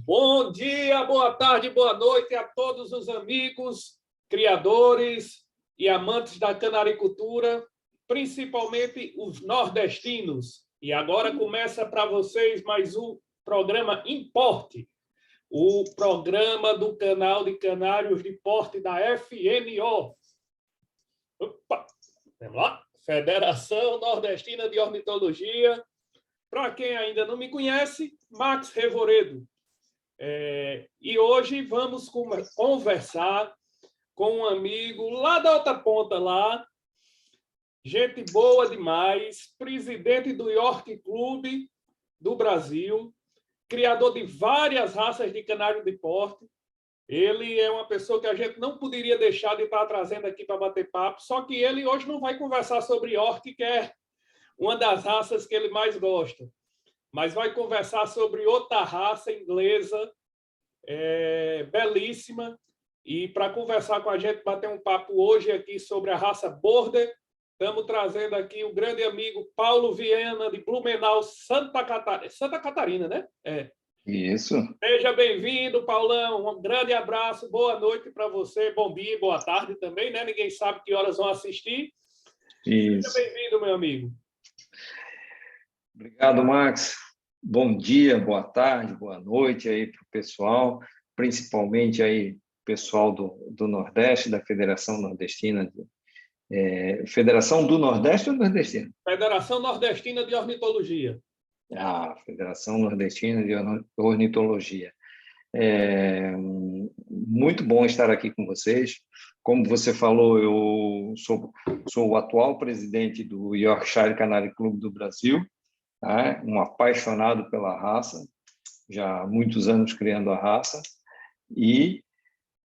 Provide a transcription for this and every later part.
Bom dia, boa tarde, boa noite a todos os amigos, criadores e amantes da canaricultura, principalmente os nordestinos. E agora começa para vocês mais um programa Importe, o programa do canal de canários de porte da FNO. Opa, vamos lá. Federação Nordestina de Ornitologia. Para quem ainda não me conhece, Max Revoredo. E hoje vamos conversar com um amigo lá da outra ponta, lá, gente boa demais, presidente do York Club do Brasil, criador de várias raças de canário de porte. Ele é uma pessoa que a gente não poderia deixar de estar trazendo aqui para bater papo, só que ele hoje não vai conversar sobre York, que é uma das raças que ele mais gosta, mas vai conversar sobre outra raça inglesa, belíssima. E para conversar com a gente, bater um papo hoje aqui sobre a raça Border, estamos trazendo aqui o grande amigo Paulo Viana, de Blumenau, Santa Catarina, né? Isso. Seja bem-vindo, Paulão. Um grande abraço, boa noite para você, bom dia, boa tarde também, né? Ninguém sabe que horas vão assistir. Isso. Seja bem-vindo, meu amigo. Obrigado, Max. Bom dia, boa tarde, boa noite aí para o pessoal, principalmente aí pessoal do Nordeste, da Federação Nordestina. Federação do Nordeste ou Nordestina? Federação Nordestina de Ornitologia. Federação Nordestina de Ornitologia. Muito bom estar aqui com vocês. Como você falou, eu sou o atual presidente do Yorkshire Canary Club do Brasil, um apaixonado pela raça, já há muitos anos criando a raça, e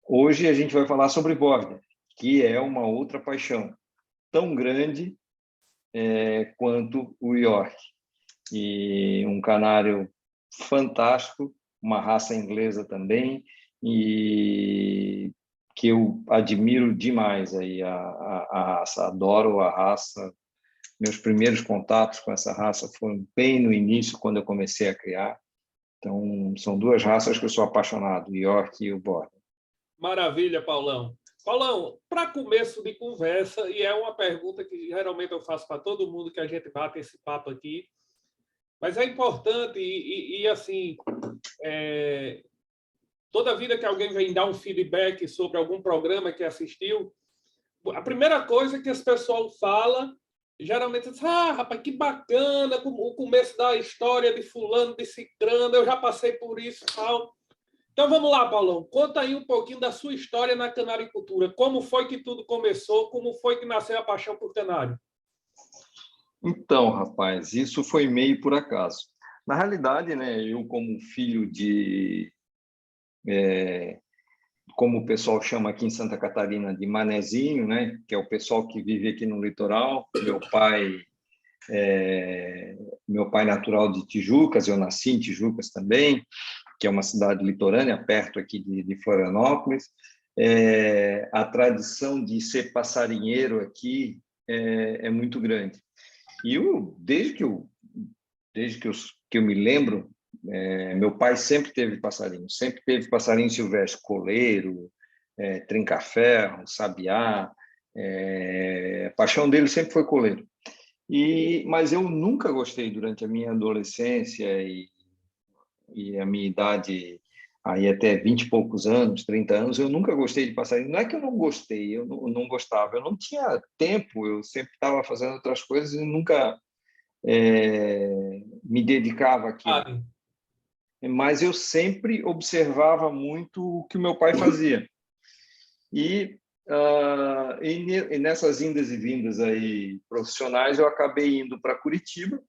hoje a gente vai falar sobre Border, que é uma outra paixão, tão grande quanto o York, e um canário fantástico, uma raça inglesa também, e que eu admiro demais aí a raça, adoro a raça. Meus primeiros contatos com essa raça foram bem no início, quando eu comecei a criar. Então, são duas raças que eu sou apaixonado, o York e o Border. Maravilha, Paulão. Paulão, para começo de conversa, e é uma pergunta que geralmente eu faço para todo mundo que a gente bate esse papo aqui, mas é importante assim, toda vida que alguém vem dar um feedback sobre algum programa que assistiu, a primeira coisa que esse pessoal fala, geralmente diz, rapaz, que bacana, o começo da história de fulano, de cicrano, eu já passei por isso e tal. Então vamos lá, Paulão, conta aí um pouquinho da sua história na canaricultura. Como foi que tudo começou? Como foi que nasceu a paixão por canário? Então, rapaz, isso foi meio por acaso. Na realidade, né, eu como filho de... como o pessoal chama aqui em Santa Catarina de manezinho, né, que é o pessoal que vive aqui no litoral. Meu pai natural de Tijucas, eu nasci em Tijucas também, que é uma cidade litorânea, perto aqui de Florianópolis. A tradição de ser passarinheiro aqui é muito grande. E desde que eu me lembro, meu pai sempre teve passarinho silvestre, coleiro, trinca-ferro, sabiá. A paixão dele sempre foi coleiro. Mas eu nunca gostei, durante a minha adolescência e a minha idade, aí até 20 e poucos anos, 30 anos, eu nunca gostei de passarinho. Não é que eu não gostei, eu não gostava, eu não tinha tempo, eu sempre estava fazendo outras coisas e nunca me dedicava àquilo. Mas eu sempre observava muito o que o meu pai fazia. E nessas indas e vindas aí profissionais, eu acabei indo para Curitiba.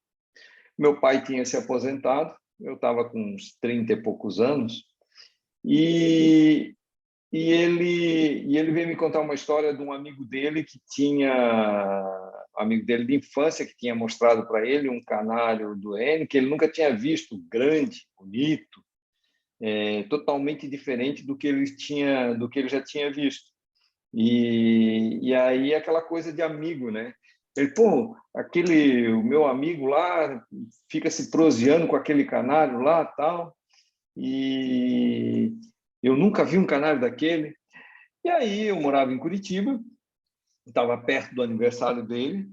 Meu pai tinha se aposentado, eu estava com uns 30 e poucos anos, e ele veio me contar uma história de um amigo dele amigo dele de infância, que tinha mostrado para ele um canário do N, que ele nunca tinha visto, grande, bonito, totalmente diferente do que ele já tinha visto. E aí aquela coisa de amigo, né? Ele, o meu amigo lá fica se proseando com aquele canário lá, tal. e eu nunca vi um canário daquele. E aí eu morava em Curitiba, estava perto do aniversário dele,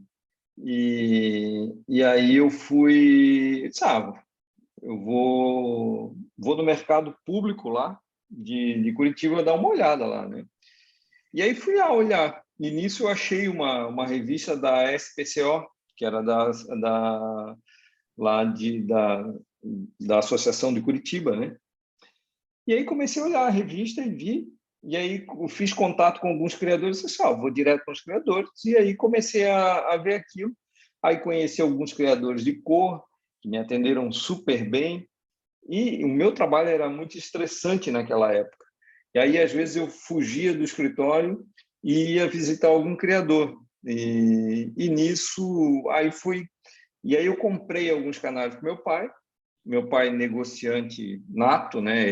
e aí eu fui, sabe, eu vou no mercado público lá de Curitiba dar uma olhada lá, né? E aí fui lá olhar. E nisso eu achei uma revista da SPCO, que era lá da Associação de Curitiba, né? E aí comecei a olhar a revista e vi, e aí eu fiz contato com alguns criadores, e disse, vou direto com os criadores, e aí comecei a ver aquilo. Aí conheci alguns criadores de cor, que me atenderam super bem, e o meu trabalho era muito estressante naquela época. E aí, às vezes, eu fugia do escritório e ia visitar algum criador. E nisso, aí fui... E aí eu comprei alguns canários para meu pai negociante nato, né?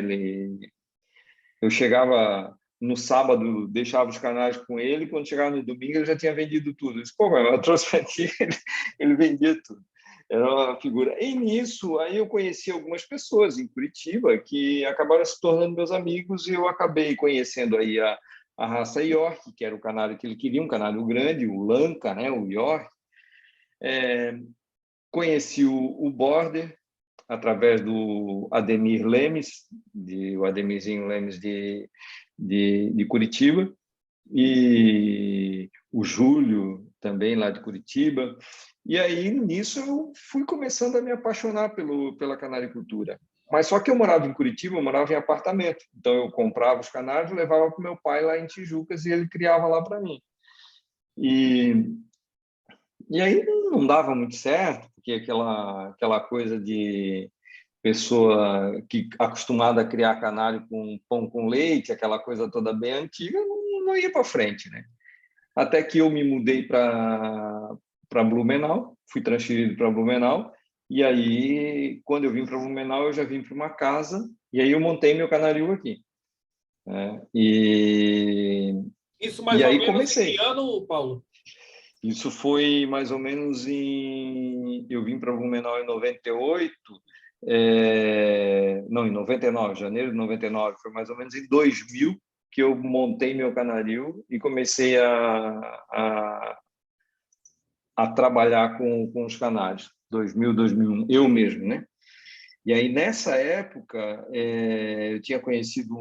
Eu chegava no sábado, deixava os canários com ele, quando chegava no domingo ele já tinha vendido tudo. Eu disse, pô, mas eu trouxe para ti, ele vendia tudo. Era uma figura. E nisso, aí eu conheci algumas pessoas em Curitiba que acabaram se tornando meus amigos e eu acabei conhecendo aí a raça York, que era o canário que ele queria, um canário grande, o Lanka, né, o York. Conheci o Border através do Ademir Lemes, o Ademirzinho Lemes de Curitiba, e o Júlio também lá de Curitiba. E aí, nisso, eu fui começando a me apaixonar pela canaricultura. Mas só que eu morava em Curitiba, eu morava em apartamento. Então, eu comprava os canários, levava para o meu pai lá em Tijucas e ele criava lá para mim. E aí não dava muito certo, porque aquela coisa de pessoa que acostumada a criar canário com pão com leite, aquela coisa toda bem antiga, não ia para frente, né? Até que eu me mudei para Blumenau, fui transferido para Blumenau, e aí, quando eu vim para Blumenau, eu já vim para uma casa, e aí eu montei meu canaril aqui, né? Isso E mais ou aí menos em que comecei. ano, Paulo? Isso foi mais ou menos em... Eu vim para Blumenau em 98, não, em 99, janeiro de 99, foi mais ou menos em 2000 que eu montei meu canaril e comecei a trabalhar com os canários, 2000, 2001, eu mesmo, né? E aí, nessa época, eu tinha conhecido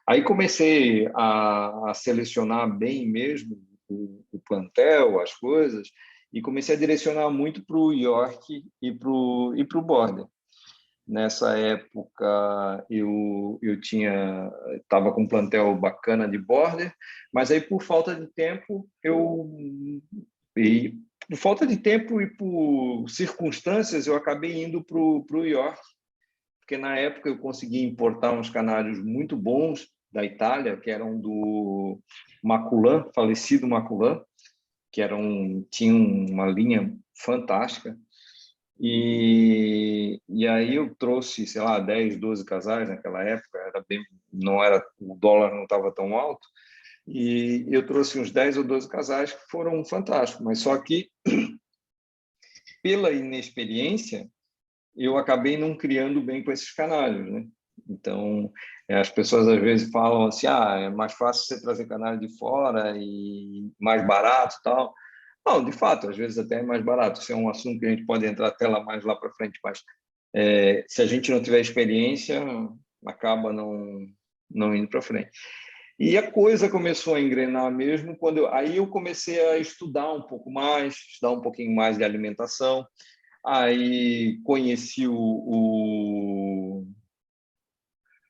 Aí comecei a selecionar bem mesmo o plantel, as coisas, e comecei a direcionar muito para o York e para o Border. Nessa época, eu estava com um plantel bacana de Border, mas aí, por falta de tempo, e por falta de tempo e por circunstâncias, eu acabei indo para o York, porque na época eu consegui importar uns canários muito bons da Itália, que eram do Maculan, falecido Maculan, que tinha uma linha fantástica. E aí eu trouxe, sei lá, 10, 12 casais naquela época, o dólar não estava tão alto, e eu trouxe uns 10 ou 12 casais que foram fantásticos, mas só que pela inexperiência eu acabei não criando bem com esses canários, né? Então, as pessoas às vezes falam assim, é mais fácil você trazer canário de fora e mais barato e tal. Não, de fato, às vezes até é mais barato. Isso é um assunto que a gente pode entrar até lá para frente, mas se a gente não tiver experiência, acaba não indo para frente. E a coisa começou a engrenar mesmo aí eu comecei a estudar um pouco mais, estudar um pouquinho mais de alimentação. Aí conheci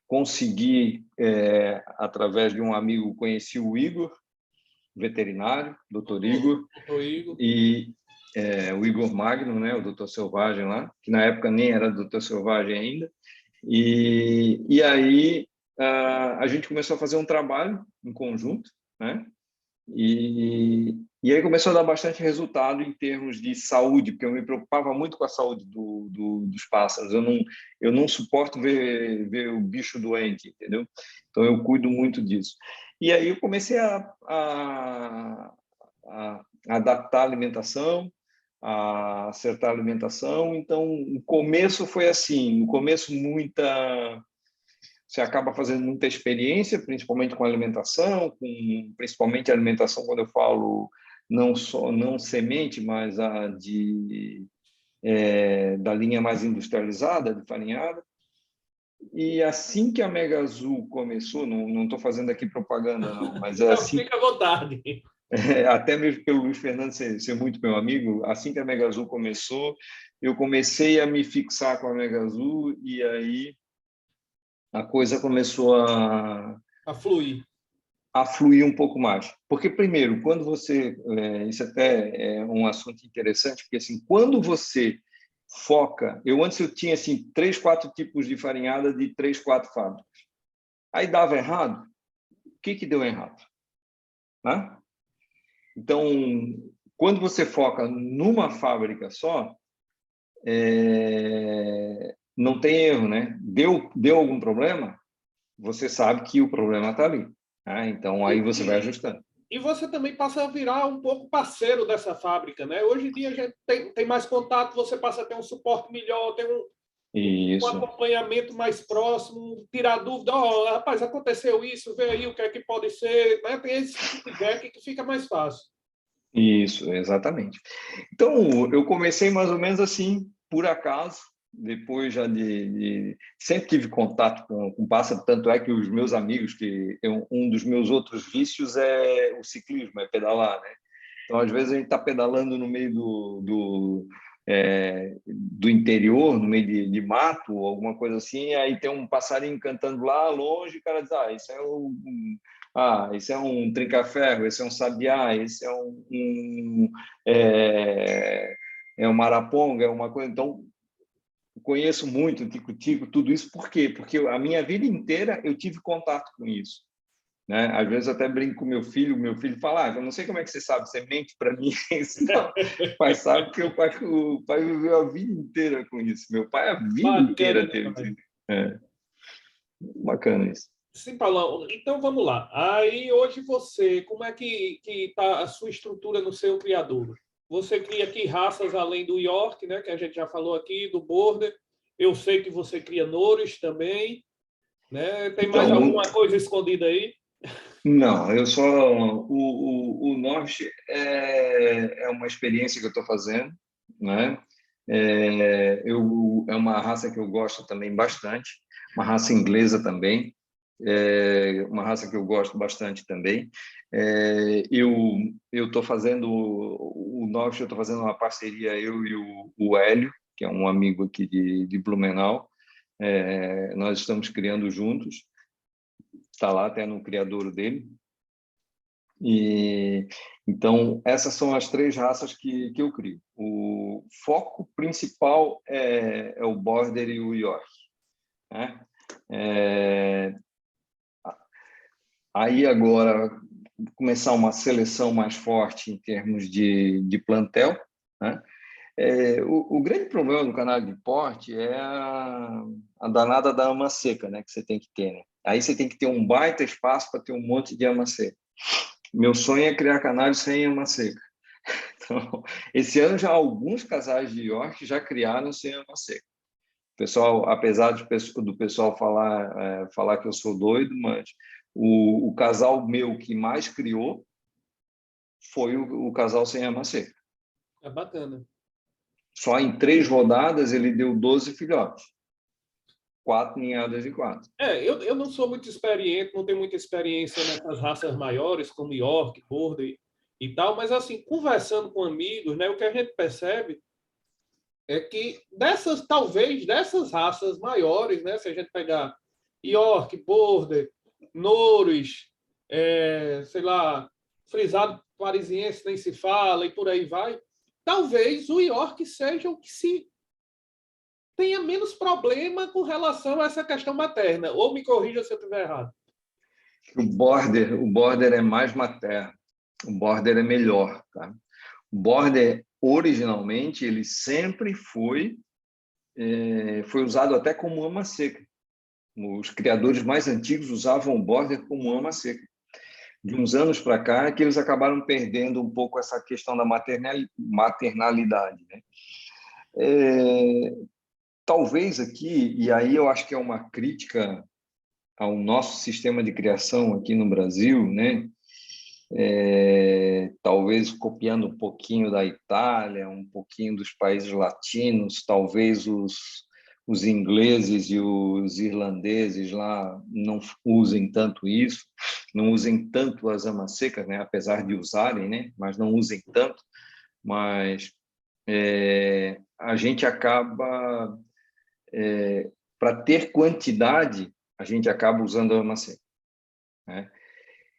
consegui, através de um amigo, conheci o Igor, veterinário, doutor Igor, Doutor Igor. e o Igor Magno, né, o doutor Selvagem lá, que na época nem era doutor Selvagem ainda. E aí a gente começou a fazer um trabalho em conjunto, né? E aí começou a dar bastante resultado em termos de saúde, porque eu me preocupava muito com a saúde dos pássaros. Eu não suporto ver o bicho doente, entendeu? Então eu cuido muito disso. E aí eu comecei a adaptar a alimentação, a acertar a alimentação. Então, o começo foi assim, no começo você acaba fazendo muita experiência, principalmente com alimentação, principalmente alimentação, quando eu falo não semente, mas da linha mais industrializada, de farinhada. E assim que a Mega Azul começou, não estou fazendo aqui propaganda, não, mas é Então, assim, fica à vontade. até mesmo pelo Luiz Fernando ser muito meu amigo, assim que a Mega Azul começou, eu comecei a me fixar com a Mega Azul e aí a coisa começou A fluir. a fluir um pouco mais. Porque, primeiro, quando você... isso até é um assunto interessante, porque, assim, quando você foca... Antes eu tinha, assim, 3, 4 tipos de farinhada de 3, 4 fábricas. Aí dava errado. O que deu errado? Né? Então, quando você foca numa fábrica só, não tem erro, né? Deu algum problema, você sabe que o problema está ali. Né? Então, aí você vai ajustando. E você também passa a virar um pouco parceiro dessa fábrica, né? Hoje em dia a gente tem mais contato, você passa a ter um suporte melhor, tem um Isso. acompanhamento mais próximo, tirar dúvida, rapaz, aconteceu isso, vê aí o que é que pode ser, né? Tem esse feedback que fica mais fácil. Isso, exatamente. Então, eu comecei mais ou menos assim, por acaso, depois já sempre tive contato com pássaro, tanto é que os meus amigos, um dos meus outros vícios é o ciclismo, é pedalar, né? Então, às vezes, a gente está pedalando no meio do interior, no meio de mato, alguma coisa assim, aí tem um passarinho cantando lá longe, e o cara diz, esse é um trinca-ferro, esse é um sabiá, esse é um maraponga, é uma coisa. Então, conheço muito o tico-tico, tudo isso. Por quê? Porque a minha vida inteira eu tive contato com isso. Né? Às vezes eu até brinco com meu filho fala, eu não sei como é que você sabe, você mente para mim. Não, o pai sabe que o pai viveu a vida inteira com isso. Meu pai a vida Bacana inteira teve. demais. Bacana isso. Sim, Paulão. Então vamos lá. Aí hoje você, como é que está a sua estrutura no seu criador? Você cria aqui raças além do York, né, que a gente já falou aqui, do Border. Eu sei que você cria Norris também, né? Tem mais Então, alguma coisa escondida aí? não, eu só o Norte é uma experiência que eu estou fazendo, né? É uma raça que eu gosto também bastante, uma raça inglesa também, uma raça que eu gosto bastante também. Eu estou fazendo o Norte, eu estou fazendo uma parceria eu e o Hélio, que é um amigo aqui de Blumenau. Nós estamos criando juntos. Está lá até no criadouro dele. E então essas são as 3 raças que eu crio. O foco principal é o Border e o York, né? Aí agora começar uma seleção mais forte em termos de plantel, né? O grande problema do canal de porte é a danada da ama seca, né? Que você tem que ter, né? Aí você tem que ter um baita espaço para ter um monte de ama seca. Meu sonho é criar canário sem ama seca. Então, esse ano já alguns casais de York já criaram sem ama seca. O pessoal, apesar do pessoal falar que eu sou doido, mas o casal meu que mais criou foi o casal sem ama seca. É bacana. Só em 3 rodadas ele deu 12 filhotes. 4 ninhadas de 4. Eu não sou muito experiente, não tenho muita experiência nessas raças maiores, como York, Border e tal, mas assim, conversando com amigos, né, o que a gente percebe é que talvez dessas raças maiores, né, se a gente pegar York, Border, Norris, sei lá, frisado parisiense nem se fala e por aí vai, talvez o York seja o que se tenha menos problema com relação a essa questão materna. Ou me corrija se eu estiver errado. O border é mais materno. O border é melhor, tá? O border, originalmente, ele sempre foi usado até como ama seca. Os criadores mais antigos usavam o border como ama seca. de uns anos para cá, que eles acabaram perdendo um pouco essa questão da maternalidade, né? Talvez aqui, e aí eu acho que é uma crítica ao nosso sistema de criação aqui no Brasil, né? Talvez copiando um pouquinho da Itália, um pouquinho dos países latinos, talvez os ingleses e os irlandeses lá não usem tanto isso, não usem tanto as amas secas, né? Apesar de usarem, né? Mas não usem tanto. Mas a gente acaba, para ter quantidade, a gente acaba usando a ama seca, né?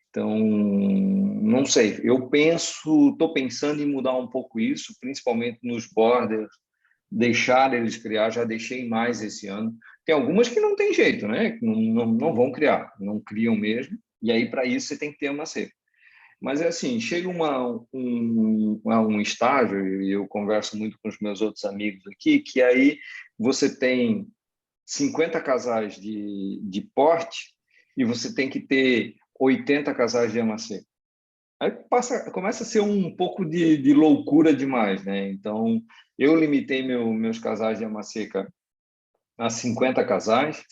Então, não sei, estou pensando em mudar um pouco isso, principalmente nos borders, deixar eles criar, já deixei mais esse ano. Tem algumas que não tem jeito, né? Não vão criar, não criam mesmo, e aí para isso você tem que ter uma seca. Mas é assim, chega um estágio, e eu converso muito com os meus outros amigos aqui, que aí você tem 50 casais de porte e você tem que ter 80 casais de ama seca. Aí começa a ser um pouco de loucura demais, né? Então, eu limitei meus casais de ama seca a 50 casais.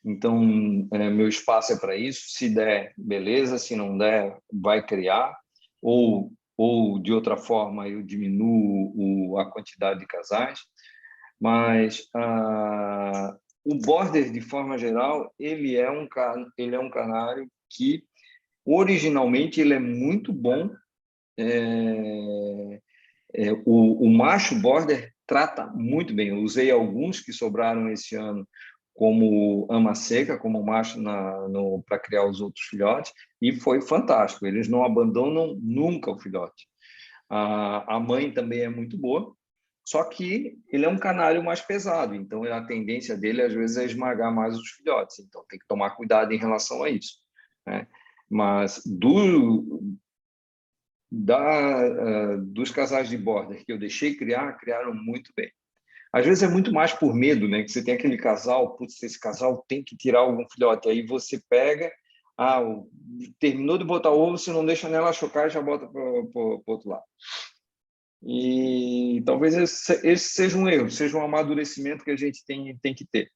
Então, meu espaço é para isso. Se der, beleza. Se não der, vai criar. Ou de outra forma, eu diminuo a quantidade de casais. Mas o border, de forma geral, ele é um canário que originalmente ele é muito bom. O macho border trata muito bem. Eu usei alguns que sobraram esse ano como ama seca, como macho para criar os outros filhotes, e foi fantástico. Eles não abandonam nunca o filhote. A mãe também é muito boa, só que ele é um canário mais pesado, então a tendência dele, às vezes, é esmagar mais os filhotes. Então, tem que tomar cuidado em relação a isso, né? Mas dos casais de border que eu deixei criaram muito bem. Às vezes é muito mais por medo, né? Que você tem aquele casal, putz, esse casal tem que tirar algum filhote. Aí você pega, terminou de botar ovo, você não deixa nela chocar e já bota para o outro lado. E talvez esse seja um erro, seja um amadurecimento que a gente tem que ter.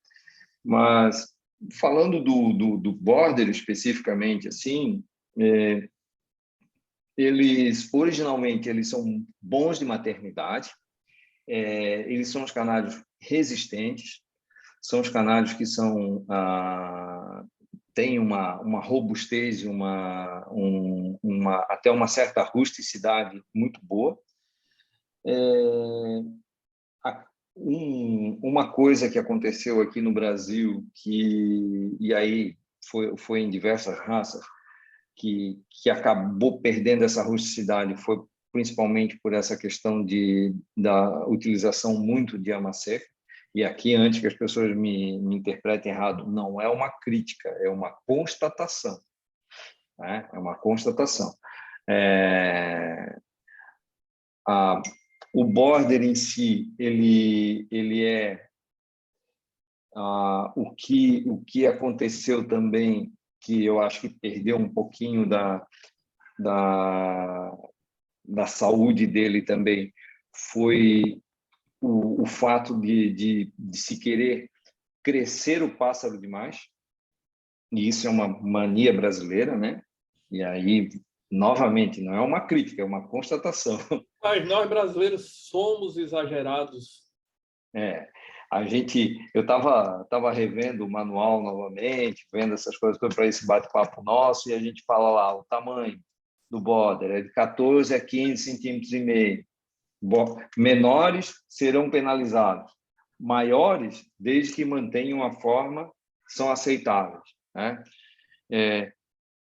Mas falando do border especificamente, assim, originalmente eles são bons de maternidade, eles são os canários resistentes, são os canários que têm uma robustez, até uma certa rusticidade muito boa. Uma coisa que aconteceu aqui no Brasil, e aí foi em diversas raças, que acabou perdendo essa rusticidade, foi principalmente por essa questão da utilização muito de ama seca. E aqui, antes que as pessoas me interpretem errado, não é uma crítica, é uma constatação, né? É uma constatação. O border em si, ele é o que aconteceu também, que eu acho que perdeu um pouquinho da saúde dele também, foi o fato de se querer crescer o pássaro demais, e isso é uma mania brasileira, né? E aí, novamente, não é uma crítica, é uma constatação. Mas nós brasileiros somos exagerados. Eu estava revendo o manual novamente, vendo essas coisas para esse bate-papo nosso, e a gente fala lá, o tamanho do border é de 14 a 15 centímetros e meio. Menores serão penalizados. Maiores, desde que mantenham a forma, são aceitáveis, né?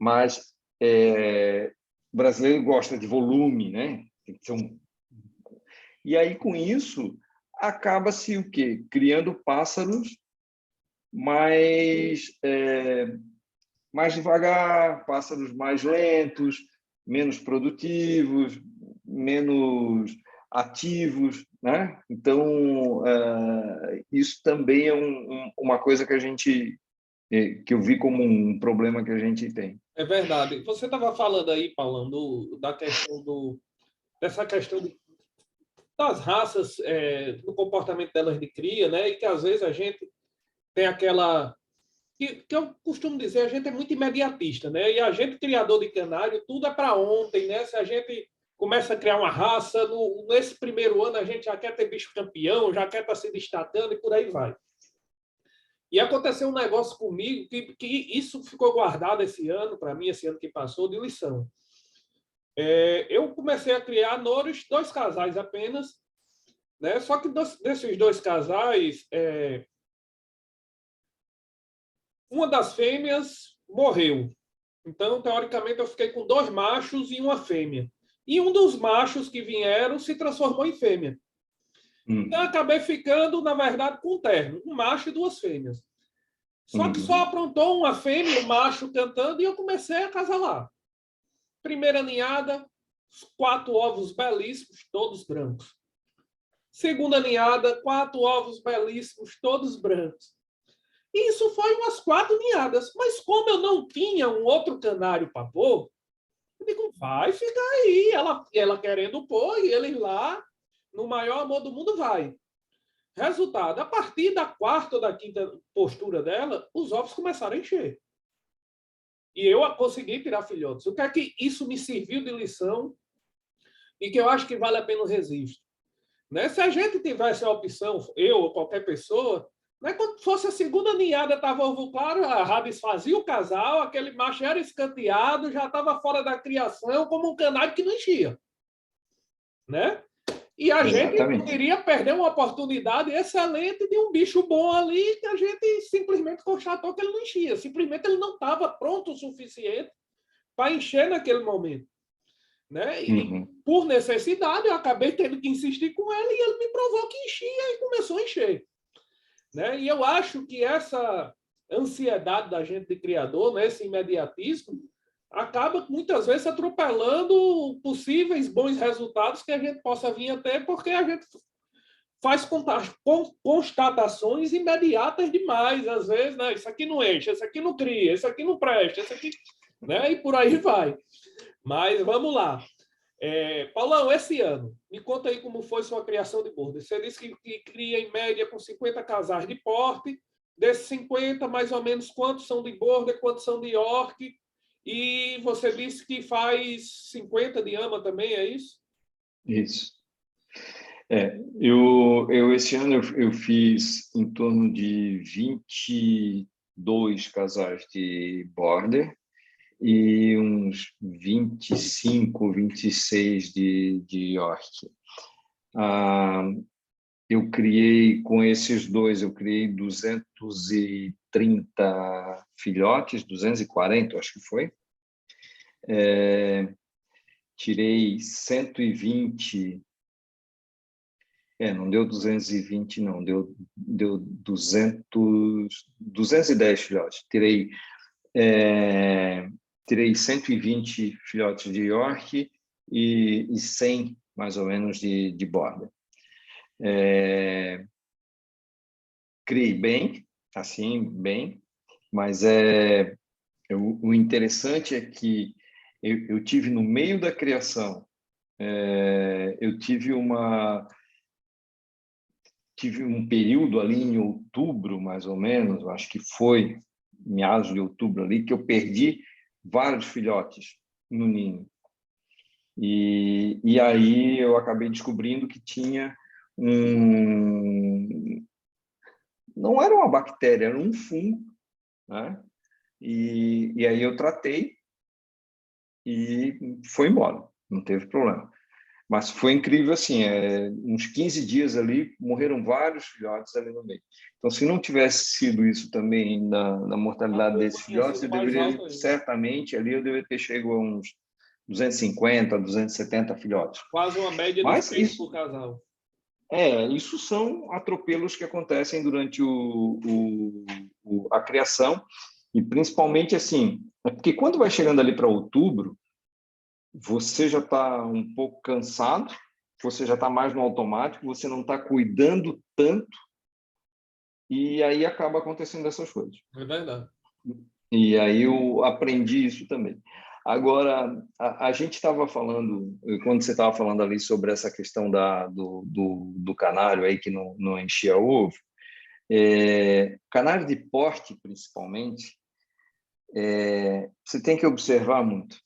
Mas o brasileiro gosta de volume, né? Tem que ser E aí, com isso, acaba-se o quê? Criando pássaros mais devagar, pássaros mais lentos, menos produtivos, menos ativos, né? Então, isso também é uma coisa que a gente que eu vi como um problema que a gente tem. É verdade. Você estava falando aí, Paulão, dessa questão das raças, do comportamento delas de cria, né? E que às vezes a gente tem aquela que eu costumo dizer, a gente é muito imediatista, né? E a gente, criador de canário, tudo é para ontem, né? Se a gente começa a criar uma raça, nesse primeiro ano a gente já quer ter bicho campeão, já quer estar se destacando e por aí vai. E aconteceu um negócio comigo que isso ficou guardado esse ano, para mim, esse ano que passou, de lição. Eu comecei a criar nouros, 2 casais apenas, né? Só que desses 2 casais, uma das fêmeas morreu. Então, teoricamente, eu fiquei com 2 machos e uma fêmea. E um dos machos que vieram se transformou em fêmea. Então, eu acabei ficando, na verdade, com um terno, um macho e 2 fêmeas. Só que só aprontou uma fêmea, um macho cantando, e eu comecei a acasalar. Primeira ninhada, 4 ovos belíssimos, todos brancos. Segunda ninhada, 4 ovos belíssimos, todos brancos. E isso foi umas 4 ninhadas. Mas como eu não tinha um outro canário para pôr, eu digo, vai ficar aí. Ela querendo pôr, e ele lá, no maior amor do mundo, vai. Resultado, a partir da 4ª ou da 5ª postura dela, os ovos começaram a encher. E eu consegui tirar filhotes. O que é que isso me serviu de lição e que eu acho que vale a pena o registro? Né? Se a gente tivesse a opção, eu ou qualquer pessoa, né, quando fosse a segunda ninhada, estava ovo claro, já desfazia o casal, aquele macho era escanteado, já estava fora da criação, como um canário que não enchia. Né? E a gente poderia perder uma oportunidade excelente de um bicho bom ali que a gente simplesmente constatou que ele não enchia. Simplesmente ele não estava pronto o suficiente para encher naquele momento. Né? E, por necessidade, eu acabei tendo que insistir com ele e ele me provou que enchia e começou a encher. Né? E eu acho que essa ansiedade da gente de criador, né, esse imediatismo, acaba muitas vezes atropelando possíveis bons resultados que a gente possa vir a ter, porque a gente faz constatações imediatas demais, às vezes, né? Isso aqui não enche, isso aqui não cria, isso aqui não presta, isso aqui, né? E por aí vai. Mas vamos lá. Paulão, esse ano, me conta aí como foi sua criação de border. Você disse que cria em média com 50 casais de porte. Desses 50, mais ou menos, quantos são de border, quantos são de York? E você disse que faz 50 de ama também, é isso? Isso. Esse ano eu fiz em torno de 22 casais de border e uns 25, 26 de York. Eu criei, com esses dois, eu criei 230 filhotes, 240, acho que foi. Tirei 120, não deu 220, não, deu 210 filhotes. Tirei 120 filhotes de York e 100, mais ou menos, de border. Criei bem, assim, bem, mas o interessante é que eu tive no meio da criação, eu tive um período ali em outubro, mais ou menos, eu acho que foi meados de outubro ali, que eu perdi vários filhotes no ninho. E aí eu acabei descobrindo que tinha não era uma bactéria, era um fungo, né? E aí eu tratei e foi embora, não teve problema. Mas foi incrível, assim, uns 15 dias ali, morreram vários filhotes ali no meio. Então, se não tivesse sido isso também na mortalidade desses filhotes, eu deveria, certamente, ali eu deveria ter chegado a uns 250, 270 filhotes. Quase uma média de 6 por casal. Isso são atropelos que acontecem durante a criação, e principalmente assim, porque quando vai chegando ali para outubro, você já está um pouco cansado, você já está mais no automático, você não está cuidando tanto, e aí acaba acontecendo essas coisas. É verdade. E aí eu aprendi isso também. Agora, a gente estava falando, quando você estava falando ali sobre essa questão do canário aí que não enchia ovo, canário de porte, principalmente, você tem que observar muito.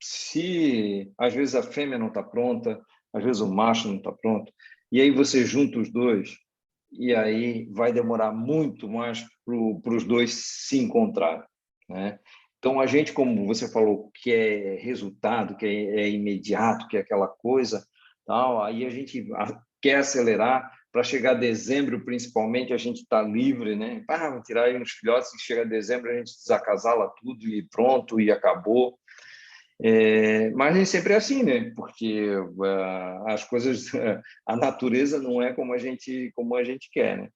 Se às vezes a fêmea não está pronta, às vezes o macho não está pronto, e aí você junta os dois, e aí vai demorar muito mais para os dois se encontrarem, né? Então, a gente, como você falou, que é resultado, que é imediato, que é aquela coisa, tal, aí a gente quer acelerar para chegar a dezembro, principalmente, a gente está livre, né? Vamos tirar aí uns filhotes, e chega a dezembro, a gente desacasala tudo e pronto, e acabou. Mas nem sempre é assim, né? Porque as coisas, a natureza não é como a gente quer, né?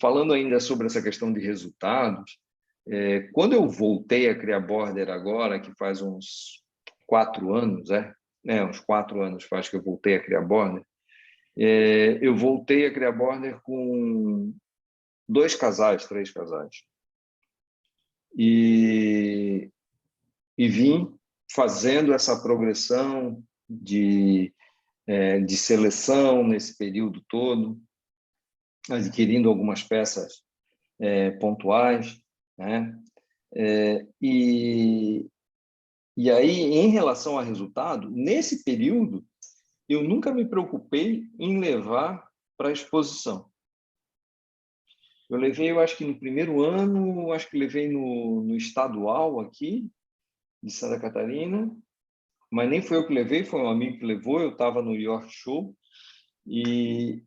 Falando ainda sobre essa questão de resultados, quando eu voltei a criar border agora, que faz uns 4 anos, uns 4 anos faz que eu voltei a criar border, eu voltei a criar border com 2 casais, 3 casais. E vim fazendo essa progressão de seleção nesse período todo, adquirindo algumas peças pontuais, né? E aí, em relação a resultado, nesse período, eu nunca me preocupei em levar para a exposição. Eu levei, eu acho que no primeiro ano, acho que levei no estadual aqui, de Santa Catarina, mas nem foi eu que levei, foi um amigo que levou, eu estava no York Show, e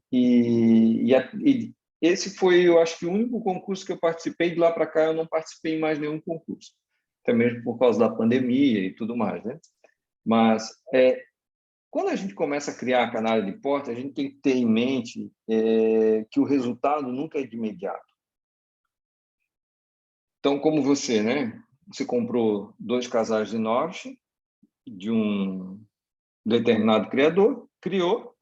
esse foi, eu acho que o único concurso que eu participei. De lá para cá eu não participei em mais nenhum concurso, até mesmo por causa da pandemia e tudo mais, né? Mas quando a gente começa a criar a canária de porte, a gente tem que ter em mente que o resultado nunca é de imediato. Então, como você, né? Você comprou 2 casais de norte de um determinado criador, criou,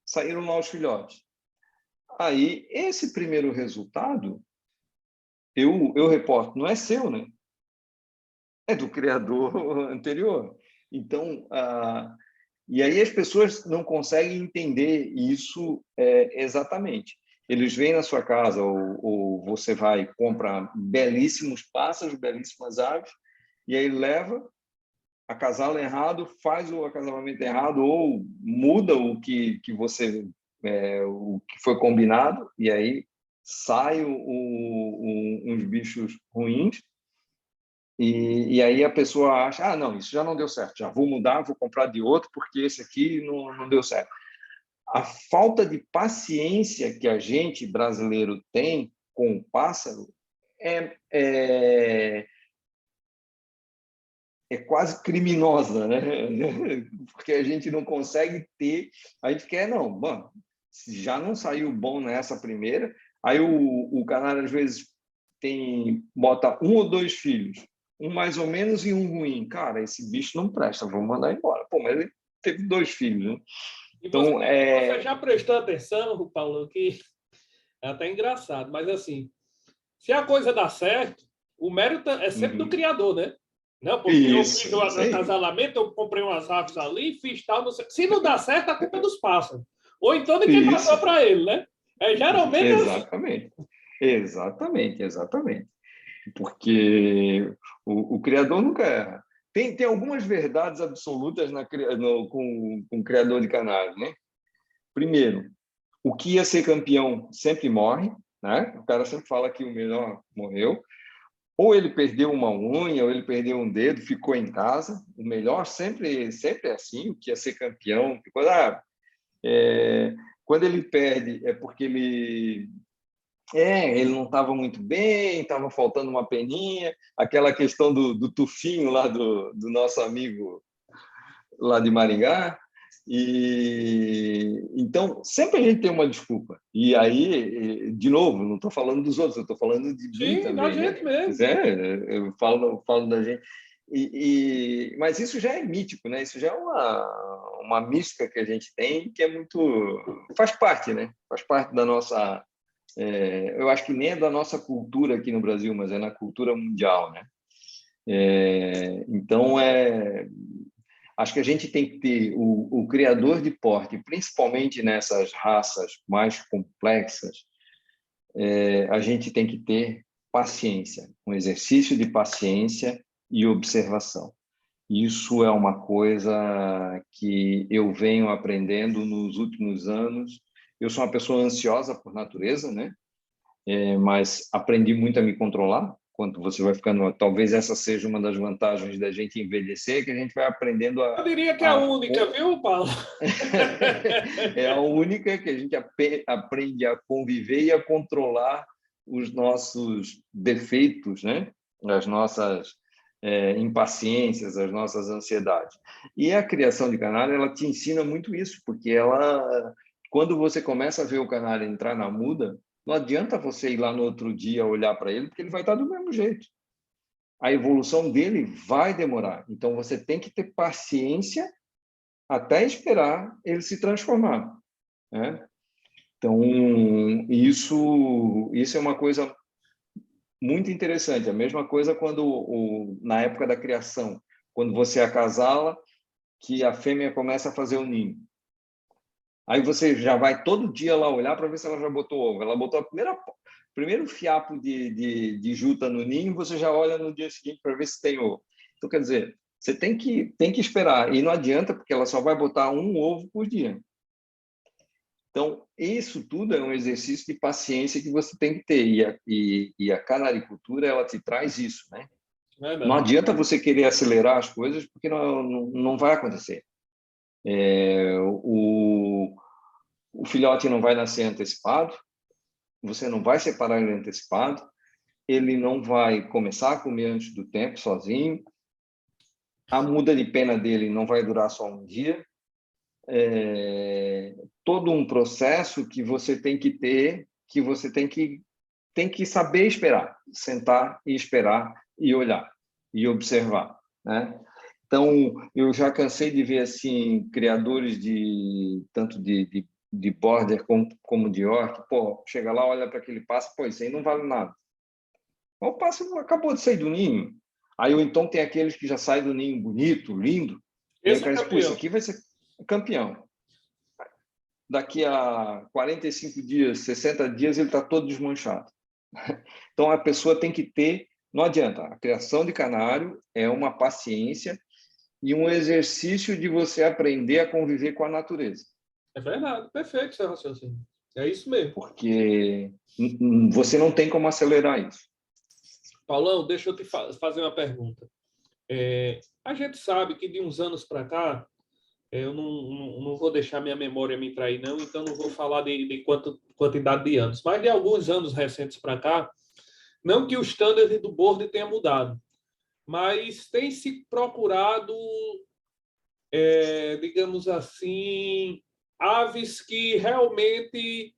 saíram lá os filhotes. Aí, esse primeiro resultado, eu reporto, não é seu, né? É do criador anterior. Então, e aí as pessoas não conseguem entender isso exatamente. Eles vêm na sua casa, ou você vai e compra belíssimos pássaros, belíssimas aves, e aí leva, acasala errado, faz o acasalamento errado, ou muda o que você o que foi combinado, e aí sai uns bichos ruins, e aí a pessoa acha, não, isso já não deu certo, já vou mudar, vou comprar de outro, porque esse aqui não deu certo. A falta de paciência que a gente brasileiro tem com o pássaro é quase criminosa, né? Porque a gente não consegue ter, a gente quer, não, bom, se já não saiu bom nessa primeira, aí o canário às vezes bota 1 ou 2 filhos, um mais ou menos e um ruim. Cara, esse bicho não presta, vamos mandar embora. Pô, mas ele teve 2 filhos, né? E Então, você já prestou atenção, Paulo, que é até engraçado, mas assim, se a coisa dá certo, o mérito é sempre do criador, né? Não, porque eu fiz o isso aí. acasalamento, eu comprei umas aves ali, fiz tal, não sei. Se não dá certo, a culpa é dos pássaros. Ou então de quem passou Isso, para ele, né? Geralmente é assim. exatamente. Exatamente, exatamente. Porque o criador nunca erra. Tem algumas verdades absolutas com o criador de canário, né? Primeiro, o que ia ser campeão sempre morre, né? O cara sempre fala que o melhor morreu. Ou ele perdeu uma unha, ou ele perdeu um dedo, ficou em casa. O melhor sempre é assim, o que ia ser campeão. Quando ele perde é porque ele não estava muito bem, estava faltando uma peninha, aquela questão do tufinho lá do nosso amigo lá de Maringá. E então sempre a gente tem uma desculpa. E aí, de novo, não estou falando dos outros, eu estou falando de mim Sim, da também, né? gente mesmo. Eu falo da gente. Mas isso já é mítico, né? Isso já é uma mística que a gente tem, que é muito, faz parte, né? Faz parte eu acho que nem é da nossa cultura aqui no Brasil, mas é na cultura mundial, né? Então, acho que a gente tem que ter o criador de porte, principalmente nessas raças mais complexas, a gente tem que ter paciência, um exercício de paciência e observação. Isso é uma coisa que eu venho aprendendo nos últimos anos. Eu sou uma pessoa ansiosa por natureza, né? Mas aprendi muito a me controlar. Quando você vai ficando, talvez essa seja uma das vantagens da gente envelhecer, que a gente vai aprendendo Eu diria que é a única, viu, Paulo? É a única que a gente aprende a conviver e a controlar os nossos defeitos, né? As nossas impaciências, as nossas ansiedades. E a criação de canário, ela te ensina muito isso, porque quando você começa a ver o canário entrar na muda, não adianta você ir lá no outro dia olhar para ele, porque ele vai estar do mesmo jeito. A evolução dele vai demorar. Então, você tem que ter paciência até esperar ele se transformar, né? Então, isso é uma coisa muito interessante. A mesma coisa quando, na época da criação, quando você acasala, que a fêmea começa a fazer o ninho. Aí você já vai todo dia lá olhar para ver se ela já botou ovo. Ela botou primeiro fiapo de juta no ninho, você já olha no dia seguinte para ver se tem ovo. Então, quer dizer, você tem que esperar. E não adianta, porque ela só vai botar um ovo por dia. Então, isso tudo é um exercício de paciência que você tem que ter. E a canaricultura, ela te traz isso, né? Não adianta você querer acelerar as coisas, porque não vai acontecer. O filhote não vai nascer antecipado, você não vai separar ele antecipado, ele não vai começar a comer antes do tempo sozinho, a muda de pena dele não vai durar só um dia. Todo um processo que você tem que ter, que você tem que saber esperar, sentar e esperar e olhar e observar, né? Então, eu já cansei de ver assim criadores tanto de border como de York, pô, chega lá, olha para aquele pássaro, pô, isso aí não vale nada. O pássaro acabou de sair do ninho. Aí, ou então, tem aqueles que já saem do ninho bonito, lindo, e aí o cara diz, pô, isso aqui vai ser campeão. Daqui a 45 dias, 60 dias, ele está todo desmanchado. Então, a pessoa tem que ter, não adianta, a criação de canário é uma paciência e um exercício de você aprender a conviver com a natureza. É verdade, perfeito seu raciocínio. É isso mesmo. Porque você não tem como acelerar isso. Paulão, deixa eu te fazer uma pergunta. A gente sabe que de uns anos para cá, eu não vou deixar minha memória me trair, não, então não vou falar de quantidade de anos, mas de alguns anos recentes para cá, não que o standard do board tenha mudado, mas tem se procurado, digamos assim, aves que realmente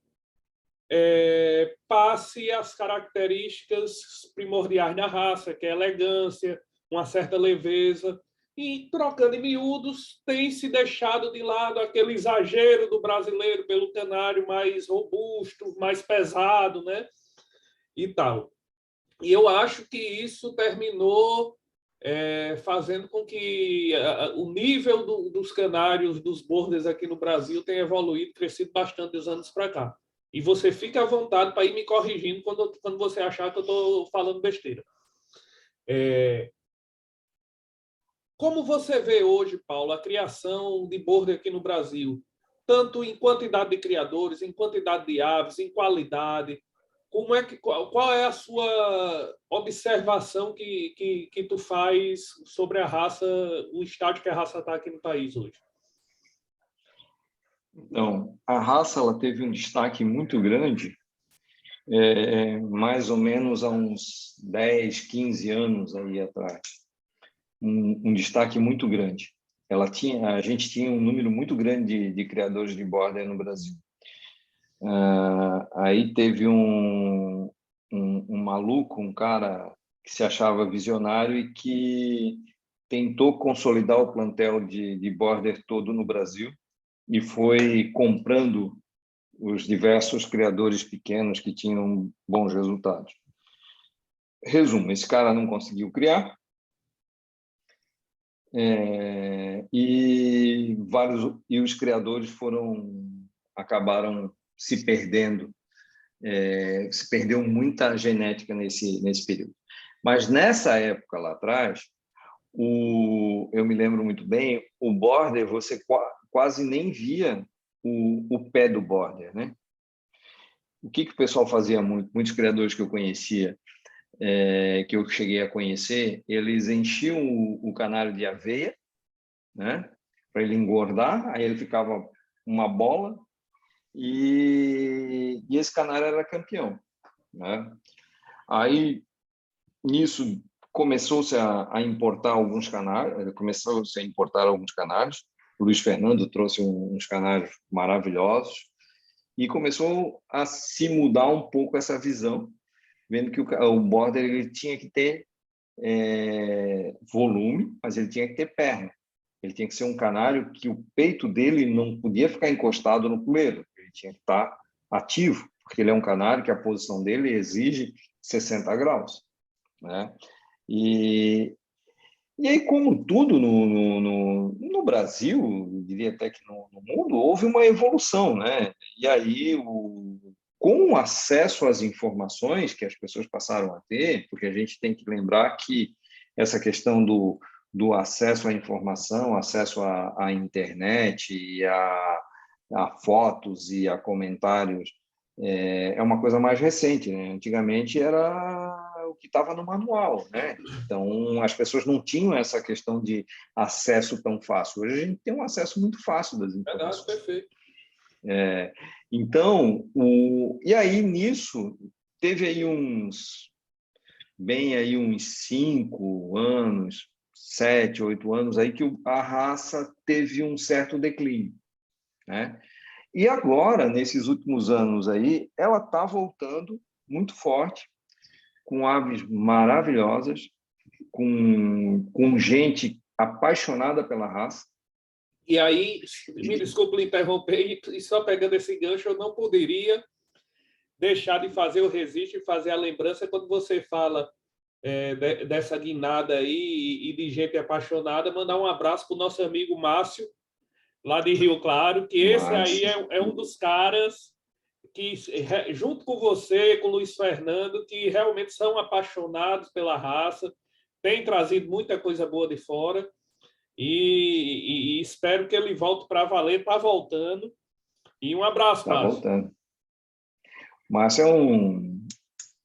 passe as características primordiais da raça, que é elegância, uma certa leveza. E, trocando em miúdos, tem se deixado de lado aquele exagero do brasileiro pelo canário mais robusto, mais pesado, né? E tal. E eu acho que isso terminou fazendo com que o nível dos canários, dos borders aqui no Brasil tenha evoluído, crescido bastante dos anos para cá. E você fica à vontade para ir me corrigindo quando você achar que eu estou falando besteira. Como você vê hoje, Paulo, a criação de border aqui no Brasil? Tanto em quantidade de criadores, em quantidade de aves, em qualidade. Qual é a sua observação que tu faz sobre a raça, o estágio que a raça está aqui no país hoje? Então, a raça ela teve um destaque muito grande, mais ou menos há uns 10, 15 anos aí atrás. Um destaque muito grande. A gente tinha um número muito grande de criadores de border no Brasil. Aí teve um maluco, um cara que se achava visionário e que tentou consolidar o plantel de border todo no Brasil e foi comprando os diversos criadores pequenos que tinham bons resultados. Resumo, esse cara não conseguiu criar, e os criadores acabaram se perdendo, se perdeu muita genética nesse período. Mas nessa época lá atrás, eu me lembro muito bem, o border você quase nem via o pé do border, né? O que o pessoal fazia muito? Muitos criadores que eu conhecia, que eu cheguei a conhecer, eles enchiam o canário de aveia, né? Para ele engordar, aí ele ficava uma bola e esse canário era campeão, né? Aí nisso começou-se a importar alguns canários, O Luiz Fernando trouxe uns canários maravilhosos e começou a se mudar um pouco essa visão, vendo que o border ele tinha que ter volume, mas ele tinha que ter perna. Ele tinha que ser um canário que o peito dele não podia ficar encostado no puleiro, ele tinha que estar ativo, porque ele é um canário que a posição dele exige 60 graus, né? E aí, como tudo no Brasil, eu diria até que no mundo, houve uma evolução, né? E aí, com o acesso às informações que as pessoas passaram a ter, porque a gente tem que lembrar que essa questão do acesso à informação, acesso à internet e a fotos e a comentários, é uma coisa mais recente, né? Antigamente era o que estava no manual, né? Então, as pessoas não tinham essa questão de acesso tão fácil. Hoje a gente tem um acesso muito fácil das informações. Verdade, perfeito. Então, e aí nisso, teve aí uns 5 anos, 7, 8 anos, aí que a raça teve um certo declínio, né? E agora, nesses últimos anos aí, ela está voltando muito forte, com aves maravilhosas, com gente apaixonada pela raça. E aí, me desculpe lhe interromper, e só pegando esse gancho, eu não poderia deixar de fazer o registro e fazer a lembrança quando você fala dessa guinada aí e de gente apaixonada, mandar um abraço para o nosso amigo Márcio, lá de Rio Claro, que esse aí é um dos caras que, junto com você, com o Luiz Fernando, que realmente são apaixonados pela raça, tem trazido muita coisa boa de fora e espero que ele volte para valer, está voltando. E um abraço, Está Márcio. voltando. Márcio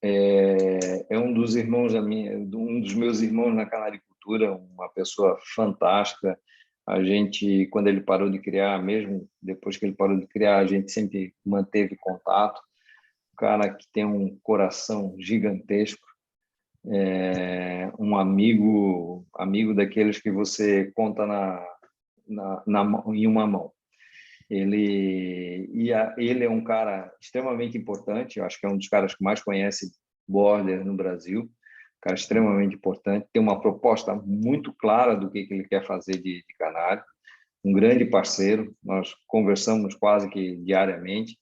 é um dos irmãos um dos meus irmãos na canaricultura, uma pessoa fantástica. A gente, quando ele parou de criar, mesmo depois que ele parou de criar, a gente sempre manteve contato. Um cara que tem um coração gigantesco, um amigo daqueles que você conta em uma mão. Ele é um cara extremamente importante, eu acho que é um dos caras que mais conhece border no Brasil, um cara extremamente importante, tem uma proposta muito clara do que ele quer fazer de canário, um grande parceiro, nós conversamos quase que diariamente,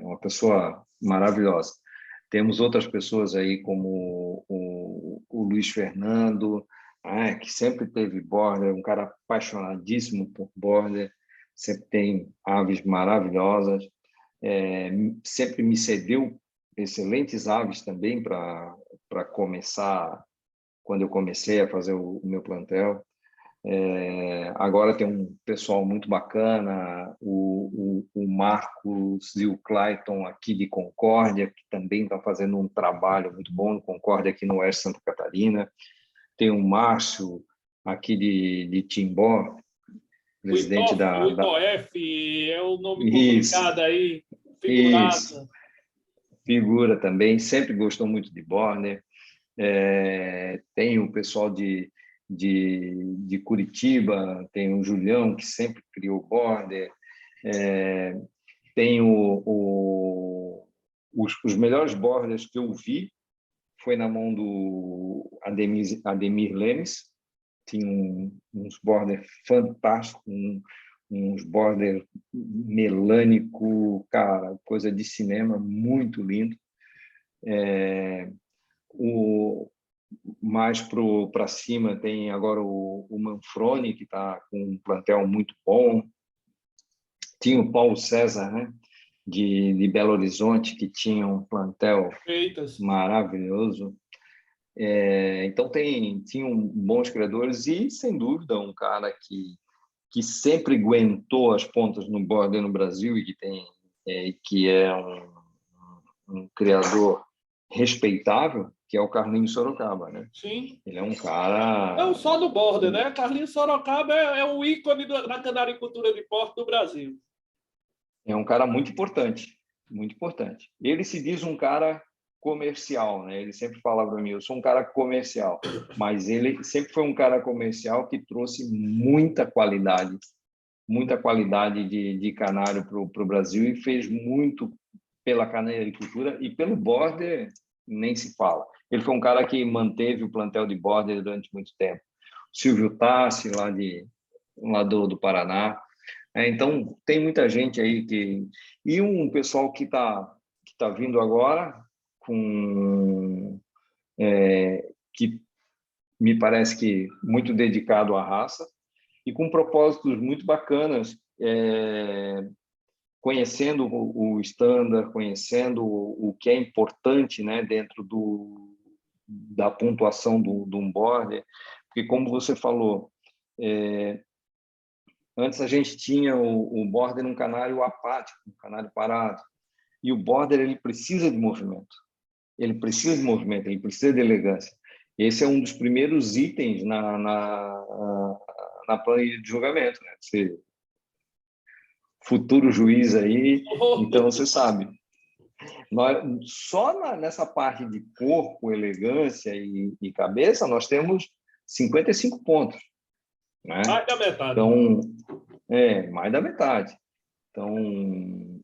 uma pessoa maravilhosa. Temos outras pessoas aí como o Luiz Fernando, que sempre teve border, um cara apaixonadíssimo por border, sempre tem aves maravilhosas, sempre me cedeu excelentes aves também para começar, quando eu comecei a fazer o meu plantel. Agora tem um pessoal muito bacana, o Marcos e o Clayton aqui de Concórdia, que também estão fazendo um trabalho muito bom no Concórdia, aqui no Oeste de Santa Catarina. Tem o Márcio aqui de Timbó, presidente o ITOF é o nome Isso, complicado aí, isso. figuraça. Figura também, sempre gostou muito de border. Tem o pessoal de Curitiba, tem o Julião, que sempre criou border. Tem os melhores borders que eu vi foi na mão do Ademir Lemes, tinha uns borders fantásticos, uns border melânico, cara, coisa de cinema, muito lindo. Mais para cima tem agora o Manfroni, que está com um plantel muito bom. Tinha o Paulo César, né, de Belo Horizonte, que tinha um plantel maravilhoso. Então, tinham bons criadores e, sem dúvida, um cara que sempre aguentou as pontas no border no Brasil e que é um criador respeitável, que é o Carlinhos Sorocaba, né? Sim. Ele é um cara... Não só do border, né? Carlinhos Sorocaba é um ícone da canaricultura de porte do Brasil. É um cara muito importante, muito importante. Ele se diz um cara comercial, né? Ele sempre fala para mim, eu sou um cara comercial, mas ele sempre foi um cara comercial que trouxe muita qualidade de canário para o Brasil e fez muito pela canaricultura e pelo border, nem se fala. Ele foi um cara que manteve o plantel de border durante muito tempo. Silvio Tassi, lá do Paraná. Então, tem muita gente aí E um pessoal que tá vindo agora, que me parece que muito dedicado à raça e com propósitos muito bacanas, conhecendo o standard, conhecendo o que é importante, né, dentro da pontuação de um border, porque, como você falou, antes a gente tinha o border num canário apático, um canário parado, e o border ele precisa de movimento, ele precisa de elegância. Esse é um dos primeiros itens na planilha de julgamento, né? Você, futuro juiz aí, então você sabe. Só nessa parte de corpo, elegância e cabeça, nós temos 55 pontos. Né? Mais da metade. Então, mais da metade. Então,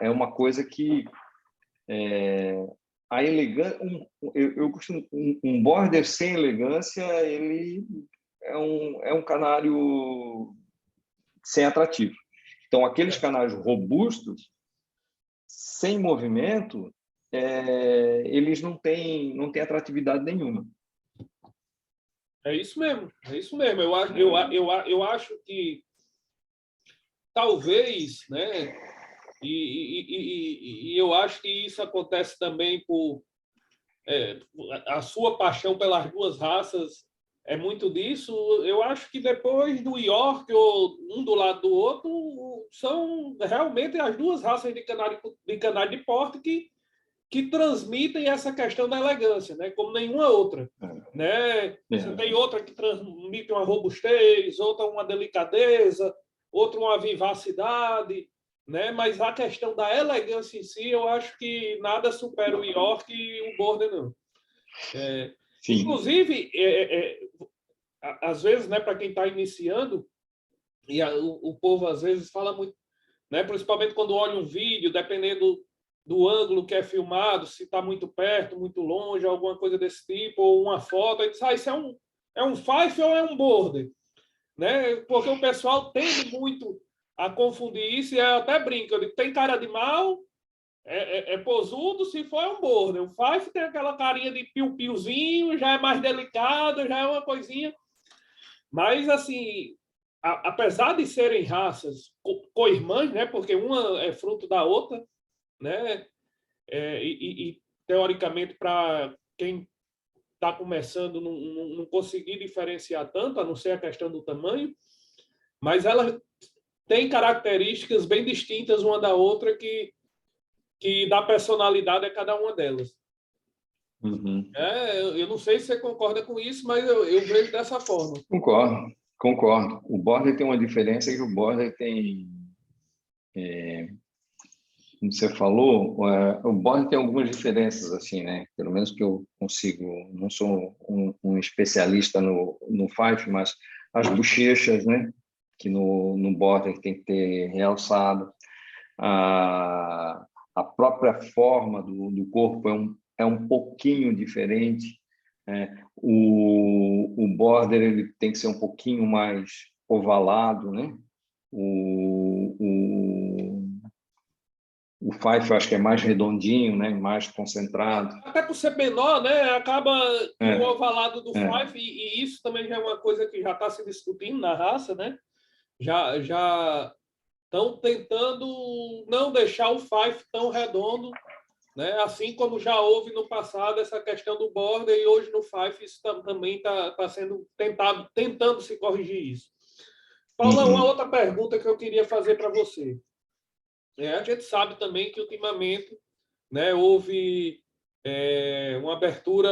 é uma coisa que a elegância, eu costumo, um border sem elegância, ele é um canário sem atrativo. Então, aqueles canários robustos, sem movimento, eles não têm atratividade nenhuma. É isso mesmo, é isso mesmo. Eu acho que talvez, né? E eu acho que isso acontece também por a sua paixão pelas duas raças é muito disso. Eu acho que depois do York, ou um do lado do outro, são realmente as duas raças de canário de porte que transmitem essa questão da elegância, né? Como nenhuma outra. Né? Você tem outra que transmite uma robustez, outra uma delicadeza, outra uma vivacidade, né? Mas a questão da elegância em si, eu acho que nada supera o York e o border, não. Inclusive, às vezes, né, para quem está iniciando, e o povo às vezes fala muito, né, principalmente quando olha um vídeo, dependendo do ângulo que é filmado, se está muito perto, muito longe, alguma coisa desse tipo, ou uma foto, aí diz, isso é um fife ou é um border? Né? Porque o pessoal tende muito a confundir isso, e até brinca, eu digo, tem cara de mal, posudo, se for é um border. O fife tem aquela carinha de piu-piuzinho, já é mais delicado, já é uma coisinha. Mas, assim, apesar de serem raças co-irmãs, né? Porque uma é fruto da outra, né? Teoricamente, para quem está começando, não conseguir diferenciar tanto, a não ser a questão do tamanho, mas ela tem características bem distintas uma da outra que dá personalidade a cada uma delas. Uhum. Eu não sei se você concorda com isso, mas eu vejo dessa forma. Concordo. O border tem uma diferença, que o border tem... como você falou, o border tem algumas diferenças, assim, né? Pelo menos que eu consigo, não sou um especialista no fife, mas as bochechas, né? Que no border tem que ter realçado. A própria forma do corpo é um pouquinho diferente. O border ele tem que ser um pouquinho mais ovalado, né? o Fife eu acho que é mais redondinho, né? Mais concentrado. Até por ser menor, né? Acaba que o ovalado do É. Fife, e isso também já é uma coisa que já está se discutindo na raça, né? Já estão tentando não deixar o Fife tão redondo, né? Assim como já houve no passado essa questão do border, e hoje no Fife isso também está sendo tentando se corrigir isso. Paula, uma outra pergunta que eu queria fazer para você. A gente sabe também que ultimamente, né, houve uma abertura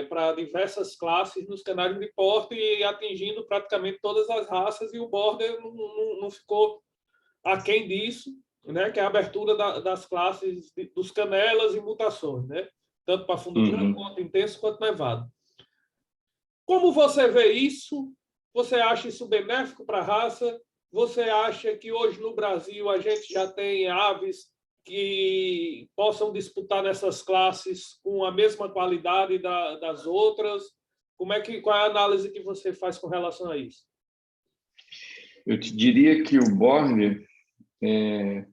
para diversas classes nos canários de porte, e atingindo praticamente todas as raças, e o border não ficou aquém disso, né, que é a abertura das classes dos canelas e mutações, né, tanto para fundo branco, quanto intenso, quanto nevado. Como você vê isso? Você acha isso benéfico para a raça? Você acha que hoje no Brasil a gente já tem aves que possam disputar nessas classes com a mesma qualidade das outras? Qual é a análise que você faz com relação a isso? Eu te diria que o border,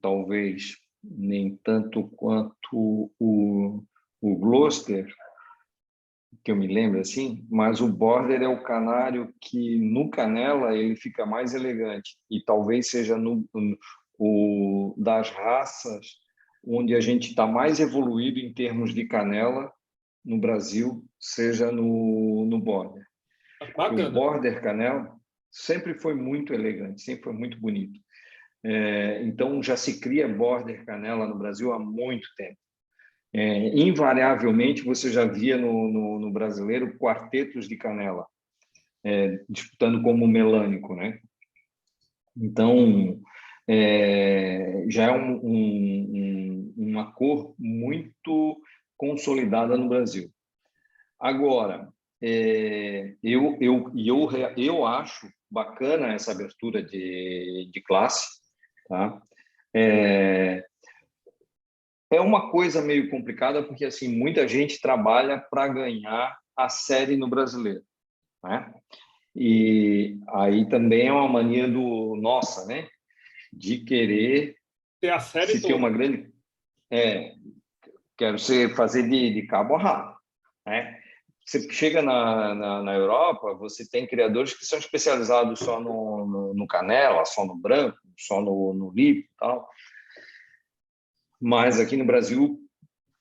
talvez nem tanto quanto o Gloucester, que eu me lembro assim, mas o border é o canário que no canela ele fica mais elegante, e talvez seja o das raças onde a gente está mais evoluído em termos de canela no Brasil, seja no border. Porque o Bacana. border canela sempre foi muito elegante, sempre foi muito bonito. Então já se cria border canela no Brasil há muito tempo. Invariavelmente você já via no brasileiro quartetos de canela, disputando como melânico, né? Então já é uma cor muito consolidada no Brasil. Agora, eu acho bacana essa abertura de classe, tá? É uma coisa meio complicada, porque assim muita gente trabalha para ganhar a série no brasileiro, né? E aí também é uma mania nossa, né? De querer Ter a série se ter toda. uma grande... quero fazer de cabo a rabo, né? Você chega na Europa, você tem criadores que são especializados só no canela, só no branco, só no lipo e tal. Mas aqui no Brasil,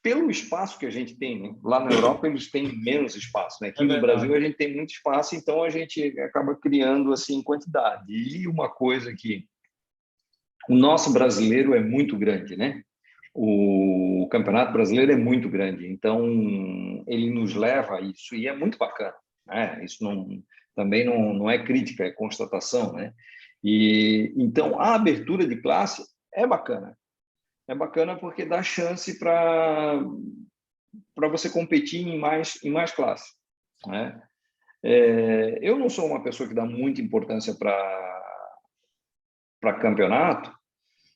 pelo espaço que a gente tem, né? Lá na Europa eles têm menos espaço, né? Aqui no Brasil a gente tem muito espaço, então a gente acaba criando assim quantidade. E uma coisa que o nosso brasileiro é muito grande, né? O Campeonato Brasileiro é muito grande, então ele nos leva a isso, e é muito bacana, né? Isso também não é crítica, é constatação, né? E então a abertura de classe é bacana porque dá chance para você competir em mais classes, né? Eu não sou uma pessoa que dá muita importância para campeonato,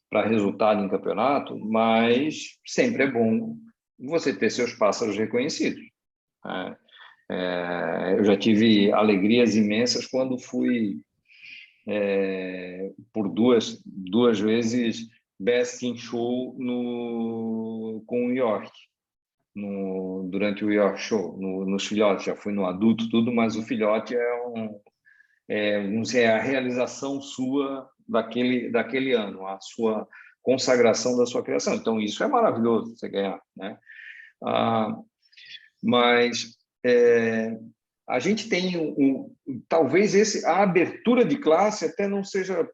para resultado em campeonato, mas sempre é bom você ter seus pássaros reconhecidos, né? Eu já tive alegrias imensas quando fui por duas vezes Best in Show com o York, durante o York Show, nos filhotes. Já fui no adulto tudo, mas o filhote vamos dizer, a realização sua daquele ano, a sua consagração da sua criação. Então, isso é maravilhoso, você ganhar, né? Mas a gente tem talvez a abertura de classe até não seja,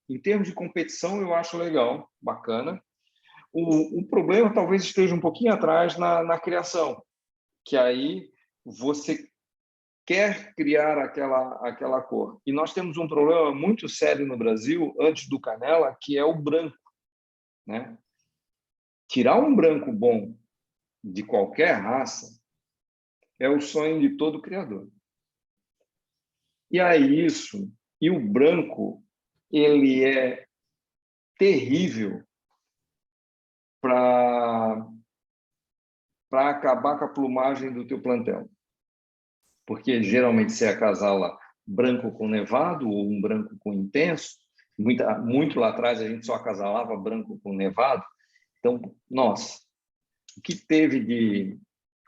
em termos de competição, eu acho legal, bacana. O problema talvez esteja um pouquinho atrás na criação, que aí você quer criar aquela cor. E nós temos um problema muito sério no Brasil, antes do canela, que é o branco, né? Tirar um branco bom de qualquer raça é o sonho de todo criador. E aí e o branco, ele é terrível para acabar com a plumagem do teu plantel. Porque geralmente você acasala branco com nevado ou um branco com intenso. Muito lá atrás a gente só acasalava branco com nevado. Então, nossa, o que teve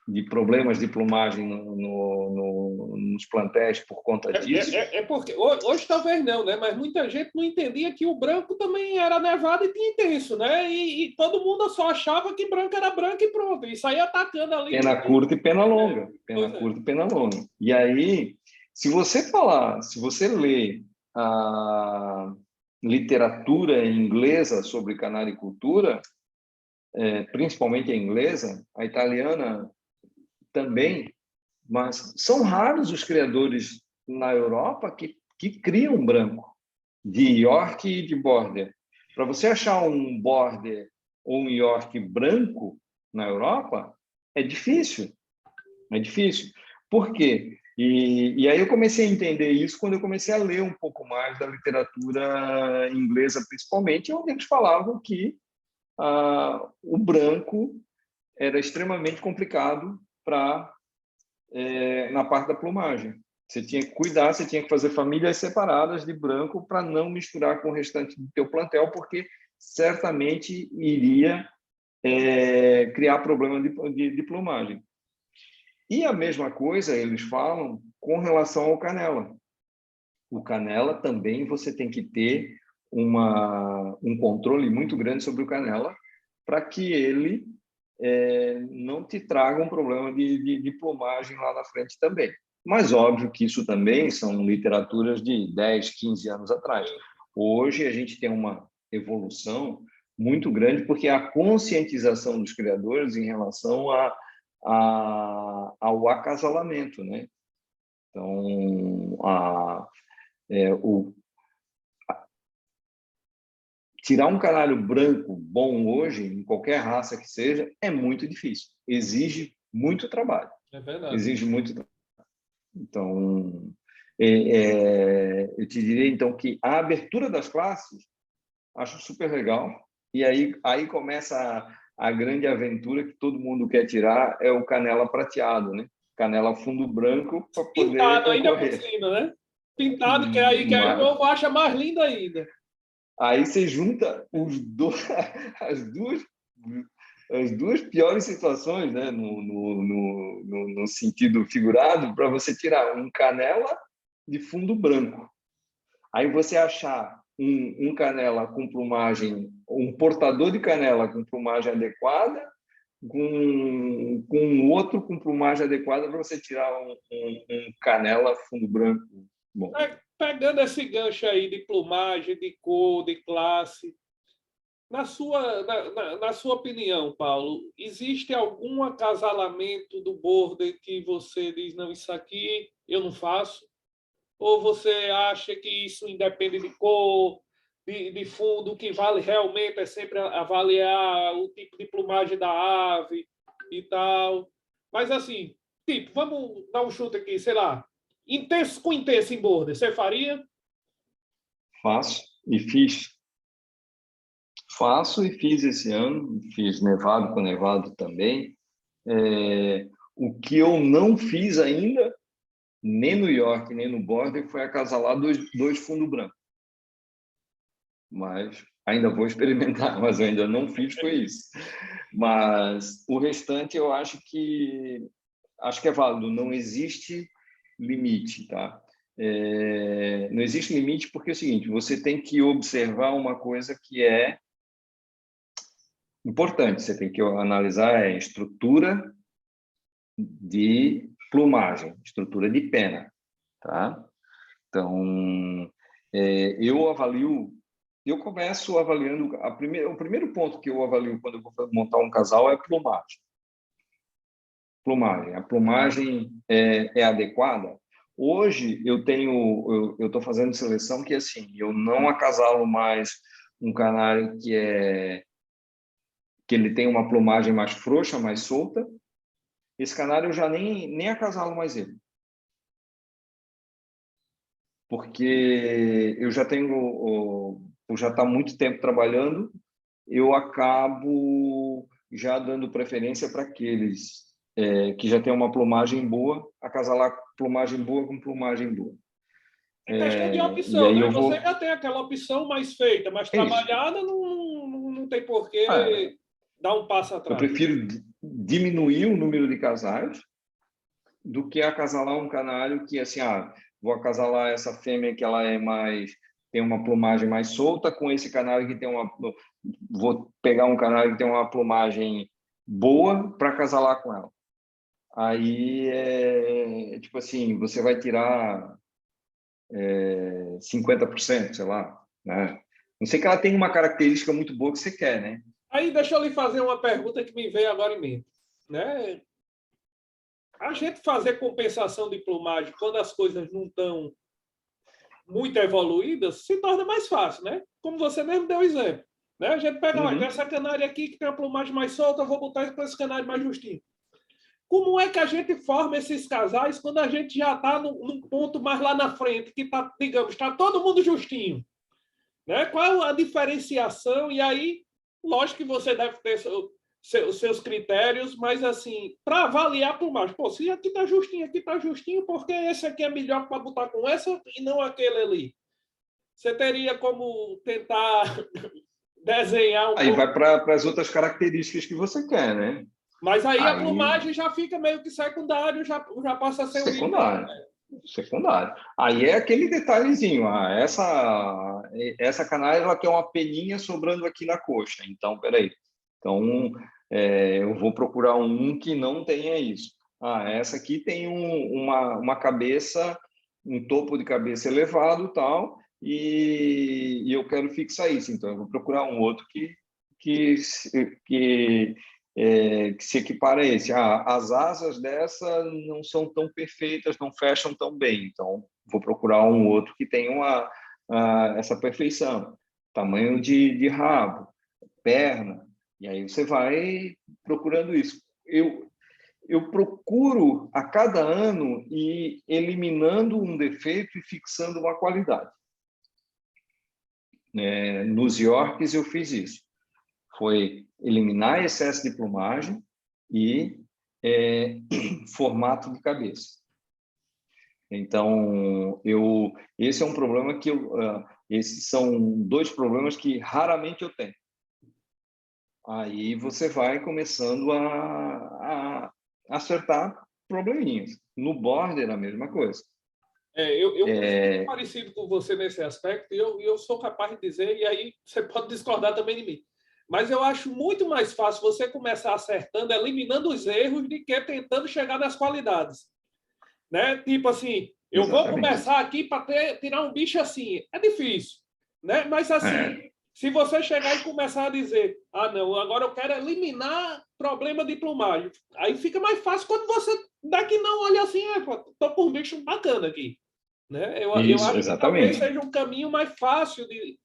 de problemas de plumagem nos plantéis por conta disso? Porque hoje talvez não, né? Mas muita gente não entendia que o branco também era nevado e tinha intenso, né? E todo mundo só achava que branco era branco e pronto. E saía atacando ali. Pena curta e pena longa. Pena curta e pena longa. E aí, se você ler a literatura inglesa sobre canaricultura, principalmente a inglesa, a italiana também, mas são raros os criadores na Europa que criam branco, de York e de Border. Para você achar um Border ou um York branco na Europa, é difícil. É difícil. Por quê? E aí eu comecei a entender isso quando eu comecei a ler um pouco mais da literatura inglesa, principalmente, onde eles falavam que o branco era extremamente complicado na parte da plumagem. Você tinha que cuidar, você tinha que fazer famílias separadas de branco para não misturar com o restante do teu plantel, porque certamente iria criar problema de plumagem. E a mesma coisa eles falam com relação ao canela. O canela também você tem que ter um controle muito grande sobre o canela para que ele não te traga um problema de plumagem lá na frente também. Mas óbvio que isso também são literaturas de 10, 15 anos atrás. Hoje a gente tem uma evolução muito grande porque a conscientização dos criadores em relação ao acasalamento, né? Então, tirar um canário branco bom hoje, em qualquer raça que seja, é muito difícil. Exige muito trabalho. É verdade. Exige muito trabalho. Então, eu te diria, então, que a abertura das classes, acho super legal. E aí começa a grande aventura que todo mundo quer tirar, é o canela prateado, né? Canela fundo branco para poder Pintado ainda por concorrer. cima, né? Pintado, que aí o povo acha mais lindo ainda. Aí você junta as duas piores situações, né? no sentido figurado, para você tirar um canela de fundo branco. Aí você achar um canela com plumagem, um portador de canela com plumagem adequada, com outro com plumagem adequada para você tirar um canela fundo branco. Bom. Pegando esse gancho aí de plumagem, de cor, de classe, na sua opinião, Paulo, existe algum acasalamento do border que você diz, não, isso aqui eu não faço? Ou você acha que isso independe de cor, de fundo, o que vale realmente é sempre avaliar o tipo de plumagem da ave e tal? Mas assim, tipo, vamos dar um chute aqui, sei lá, intenso com intenso em border, você faria? Faço e fiz. Faço e fiz esse ano, fiz nevado com nevado também. O que eu não fiz ainda, nem no York, nem no Border, foi acasalar dois fundo branco. Mas ainda vou experimentar, mas eu ainda não fiz, foi isso. Mas o restante eu acho que é válido, não existe limite, tá? Não existe limite porque é o seguinte, você tem que observar uma coisa que é importante, você tem que analisar a estrutura de plumagem, estrutura de pena, tá? Então, eu começo avaliando, o primeiro ponto que eu avalio quando eu vou montar um casal é plumagem. A plumagem é adequada? Hoje eu estou fazendo seleção que assim, eu não acasalo mais um canário que ele tem uma plumagem mais frouxa, mais solta. Esse canário eu já nem acasalo mais ele. Porque eu já está há muito tempo trabalhando, eu acabo já dando preferência para aqueles que já tem uma plumagem boa, acasalar plumagem boa com plumagem boa. É questão de E opção, aí né? eu Você vou... já tem aquela opção mais feita, mais É isso. trabalhada, não tem por É, que dar um passo eu atrás. prefiro diminuir o número de casais do que acasalar um canário que, assim, vou acasalar essa fêmea que ela é mais... tem uma plumagem mais solta com esse canário que tem uma... Vou pegar um canário que tem uma plumagem boa para acasalar com ela. Aí, tipo assim, você vai tirar 50%, sei lá, né? Não sei que ela tem uma característica muito boa que você quer, né? Aí deixa eu lhe fazer uma pergunta que me veio agora em mente, né? A gente fazer compensação de plumagem quando as coisas não estão muito evoluídas se torna mais fácil, né? Como você mesmo deu o exemplo. Né? A gente pega, olha, essa canária aqui que tem a plumagem mais solta, eu vou botar com esse canário mais justinho. Como é que a gente forma esses casais quando a gente já está num ponto mais lá na frente, que está, digamos, está todo mundo justinho? Né? Qual a diferenciação? E aí, lógico que você deve ter os seus critérios, mas assim, para avaliar por mais, pô, se aqui está justinho, porque esse aqui é melhor para botar com essa e não aquele ali. Você teria como tentar desenhar um Aí pouco. vai para as outras características que você quer, né? Mas aí a Aí, plumagem já fica meio que secundário, já passa a ser um item. secundário. Secundário. Aí é aquele detalhezinho. Essa canária ela tem uma peninha sobrando aqui na coxa. Então, peraí. Então, eu vou procurar um que não tenha isso. Essa aqui tem uma cabeça, um topo de cabeça elevado, tal, e eu quero fixar isso. Então, eu vou procurar um outro que, que que se equipara a esse. As asas dessa não são tão perfeitas, não fecham tão bem, então vou procurar um outro que tenha essa perfeição. Tamanho de rabo, perna, e aí você vai procurando isso. Eu procuro, a cada ano, ir eliminando um defeito e fixando uma qualidade. Nos Yorks eu fiz isso. Foi eliminar excesso de plumagem e formato de cabeça. Então, esse é um problema que esses são dois problemas que raramente eu tenho. Aí você vai começando a acertar probleminhas. No border, a mesma coisa. Eu penso muito parecido com você nesse aspecto, e eu sou capaz de dizer, e aí você pode discordar também de mim. Mas eu acho muito mais fácil você começar acertando, eliminando os erros, do que tentando chegar nas qualidades. Né? Tipo assim, eu vou Exatamente. começar aqui para tirar um bicho assim. É difícil. Né? Mas assim, se você chegar e começar a dizer, não, agora eu quero eliminar problema de plumagem, aí fica mais fácil quando você daqui não olha assim, estou por um bicho bacana aqui. Né? Eu Isso, acho que talvez exatamente. seja um caminho mais fácil de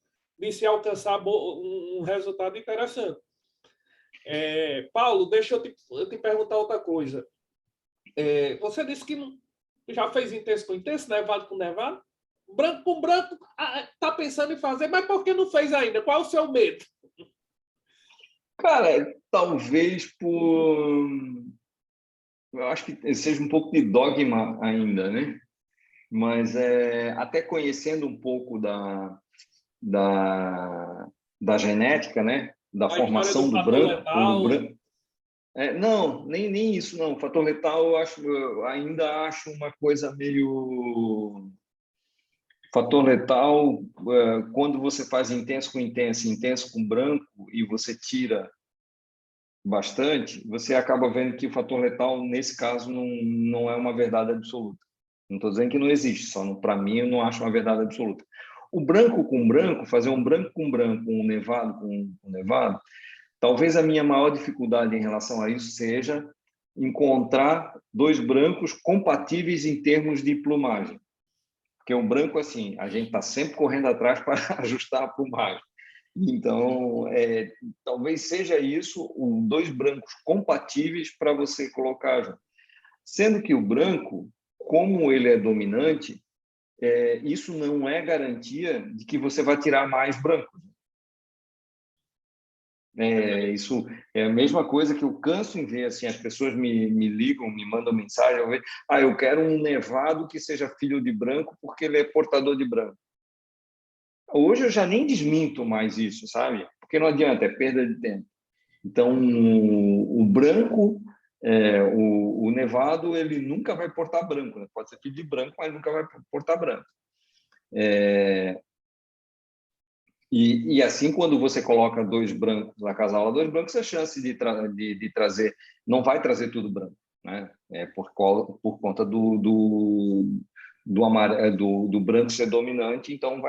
se alcançar um resultado interessante. Paulo, deixa eu te perguntar outra coisa. Você disse que já fez intenso com intenso, nevado com nevado? Branco com branco, está pensando em fazer, mas por que não fez ainda? Qual é o seu medo? Cara, talvez eu acho que seja um pouco de dogma ainda, né? Mas até conhecendo um pouco da genética, né? Da A história do formação do fator branco, quando o letal. branco... não, nem isso não. O fator letal eu ainda acho uma coisa meio... Fator letal, quando você faz intenso com intenso com branco, e você tira bastante, você acaba vendo que o fator letal, nesse caso, não é uma verdade absoluta. Não estou dizendo que não existe, só para mim eu não acho uma verdade absoluta. O branco com branco, fazer um branco com branco, um nevado com nevado, talvez a minha maior dificuldade em relação a isso seja encontrar dois brancos compatíveis em termos de plumagem. Porque o branco, assim, a gente está sempre correndo atrás para ajustar a plumagem. Então, talvez seja isso, dois brancos compatíveis para você colocar junto. Sendo que o branco, como ele é dominante, isso não é garantia de que você vai tirar mais brancos. Isso é a mesma coisa que eu canso em ver, assim, as pessoas me ligam, me mandam mensagem, eu quero um nevado que seja filho de branco porque ele é portador de branco. Hoje eu já nem desminto mais isso, sabe? Porque não adianta, é perda de tempo. Então, o branco, o nevado, ele nunca vai portar branco, né? Pode ser filho de branco, mas nunca vai portar branco. E assim, quando você coloca dois brancos, acasalam dois brancos, a chance de trazer, não vai trazer tudo branco, né? Por conta do branco ser dominante, então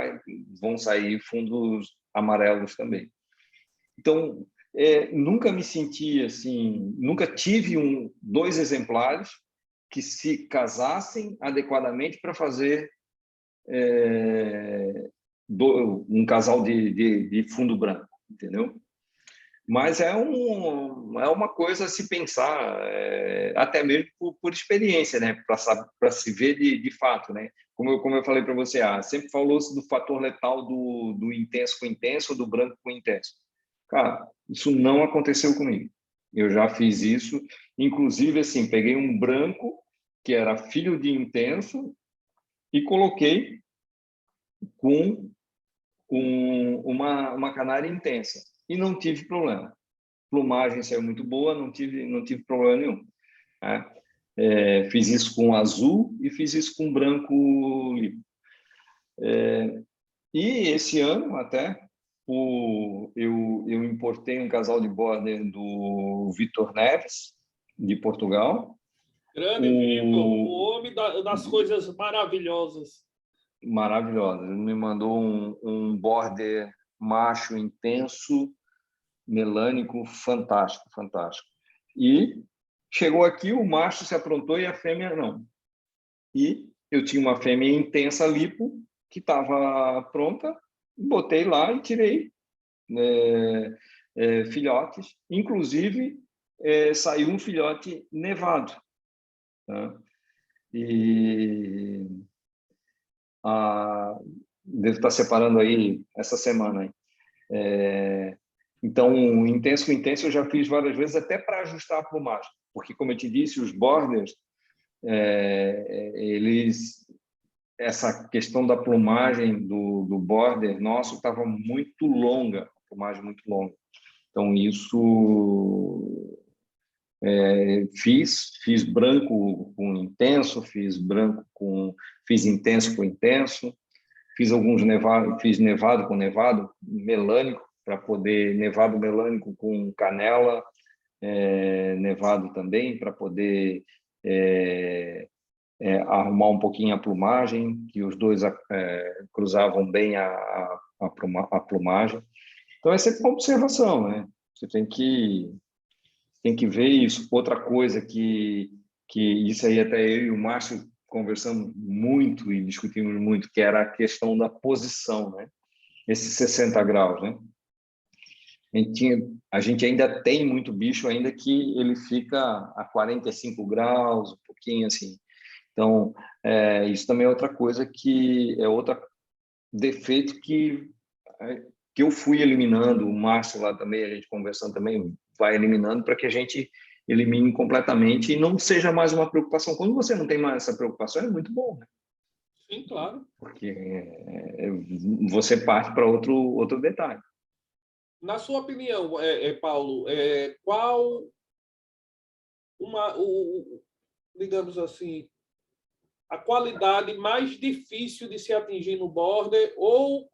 vão sair fundos amarelos também. Então, nunca me senti assim, nunca tive dois exemplares que se casassem adequadamente para fazer um casal de fundo branco, entendeu? Mas é uma coisa a se pensar, até mesmo por experiência, né? Para se ver de fato, né? Como eu falei para você, sempre falou-se do fator letal do intenso com intenso, do branco com intenso. Cara, isso não aconteceu comigo. Eu já fiz isso, inclusive, assim, peguei um branco que era filho de intenso e coloquei com uma canária intensa e não tive problema. Plumagem saiu muito boa, não tive problema nenhum. Né? Fiz isso com azul e fiz isso com branco líquido. E esse ano até eu importei um casal de border do Vitor Neves, de Portugal. Grande Vitor, o homem das coisas maravilhosas. Maravilhosa. Ele me mandou um border macho intenso, melânico, fantástico, fantástico. E chegou aqui, o macho se aprontou e a fêmea não. E eu tinha uma fêmea intensa lipo que estava pronta, botei lá e tirei filhotes. Inclusive, saiu um filhote nevado. Tá? E devo estar separando aí essa semana. Aí. Então, intenso com intenso eu já fiz várias vezes, até para ajustar a plumagem. Porque, como eu te disse, os borders, essa questão da plumagem do border nosso estava muito longa, a plumagem muito longa. Então, isso fiz branco com intenso, fiz intenso com intenso, fiz alguns fiz nevado com nevado melânico, para poder nevado melânico com canela, nevado também, para poder arrumar um pouquinho a plumagem, que os dois cruzavam bem a plumagem. Então, é sempre uma observação, né? Você tem que ver isso. Outra coisa que isso aí até eu e o Márcio conversamos muito e discutimos muito, que era a questão da posição, né? Esses 60 graus, né? A gente ainda tem muito bicho ainda que ele fica a 45 graus, um pouquinho assim. Então, isso também é outra coisa que é outro defeito que eu fui eliminando, o Márcio lá também, a gente conversando também, vai eliminando para que a gente elimine completamente e não seja mais uma preocupação. Quando você não tem mais essa preocupação, é muito bom, né? Sim, claro. Porque você parte para outro detalhe. Na sua opinião, Paulo, qual digamos assim, a qualidade mais difícil de se atingir no border, ou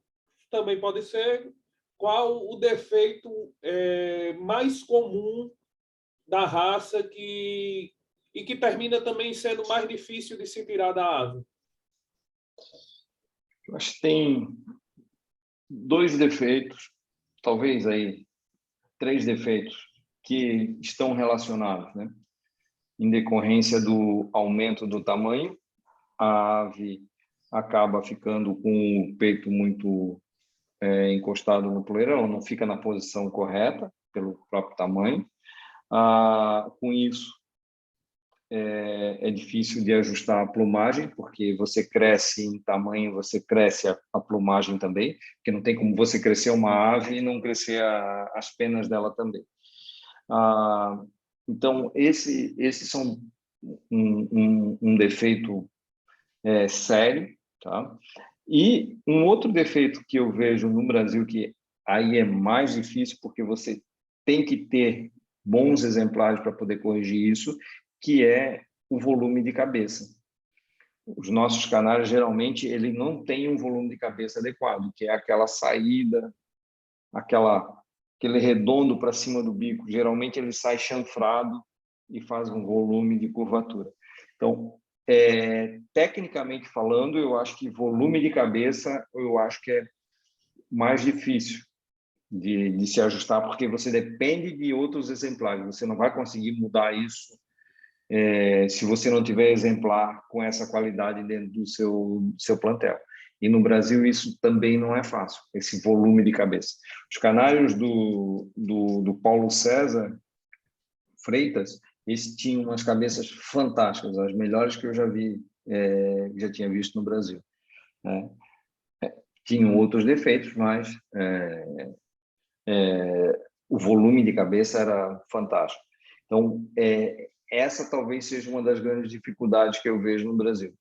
também pode ser qual o defeito mais comum da raça e que termina também sendo mais difícil de se tirar da ave? Eu acho que tem dois defeitos, talvez aí 3 defeitos que estão relacionados, né? Em decorrência do aumento do tamanho, a ave acaba ficando com o peito muito encostado no poleiro, ela não fica na posição correta pelo próprio tamanho. Com isso, é difícil de ajustar a plumagem, porque você cresce em tamanho, você cresce a plumagem também, porque não tem como você crescer uma ave e não crescer as penas dela também. Então, esses são um defeito sério, tá? E um outro defeito que eu vejo no Brasil, que aí é mais difícil, porque você tem que ter bons exemplares para poder corrigir isso, que é o volume de cabeça. Os nossos canários, geralmente, ele não tem um volume de cabeça adequado, que é aquela saída, aquele redondo para cima do bico. Geralmente, ele sai chanfrado e faz um volume de curvatura. Então, tecnicamente falando, eu acho que volume de cabeça, eu acho que é mais difícil de se ajustar, porque você depende de outros exemplares. Você não vai conseguir mudar isso se você não tiver exemplar com essa qualidade dentro do seu plantel. E no Brasil isso também não é fácil, esse volume de cabeça. Os canários do Paulo César Freitas, eles tinham umas cabeças fantásticas, as melhores que eu já vi, já tinha visto no Brasil, né? Tinham outros defeitos, mas o volume de cabeça era fantástico. Então, essa talvez seja uma das grandes dificuldades que eu vejo no Brasil.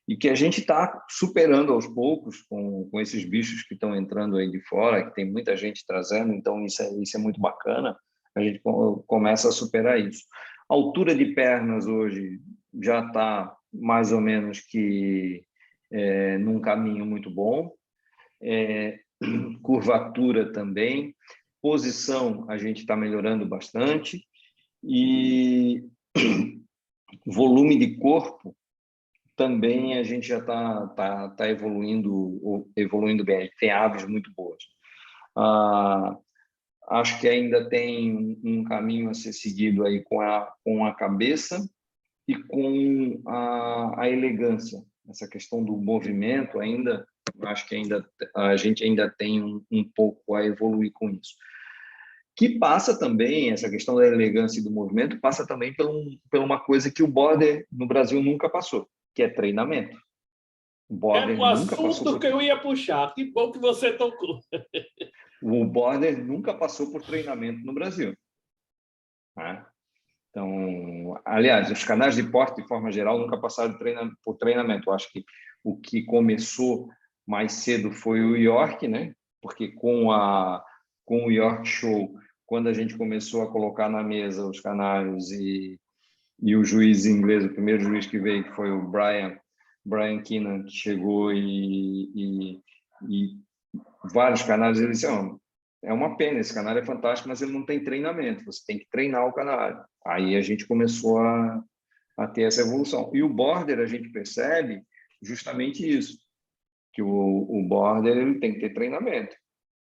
E que a gente está superando aos poucos com esses bichos que estão entrando aí de fora, que tem muita gente trazendo, então isso é muito bacana, a gente começa a superar isso. A altura de pernas hoje já está mais ou menos que num caminho muito bom, curvatura também, posição a gente está melhorando bastante, e volume de corpo também a gente já está evoluindo bem. Tem aves muito boas. Acho que ainda tem um caminho a ser seguido aí com a cabeça e com a elegância. Essa questão do movimento ainda, acho que a gente ainda tem um pouco a evoluir com isso. Que passa também, essa questão da elegância e do movimento, passa também por uma coisa que o border no Brasil nunca passou, que é treinamento. O border o nunca passou assunto que eu ia puxar. Que bom que você tocou. O border nunca passou por treinamento no Brasil, né? Então, aliás, os canais de porte, de forma geral, nunca passaram por treinamento. Eu acho que o que começou mais cedo foi o York, né? Porque com o York Show, quando a gente começou a colocar na mesa os canários e o juiz inglês, o primeiro juiz que veio, que foi o Brian Keenan, que chegou e vários canários, ele disse, é uma pena, esse canário é fantástico, mas ele não tem treinamento, você tem que treinar o canário. Aí a gente começou a ter essa evolução. E o border, a gente percebe justamente isso, que o border ele tem que ter treinamento,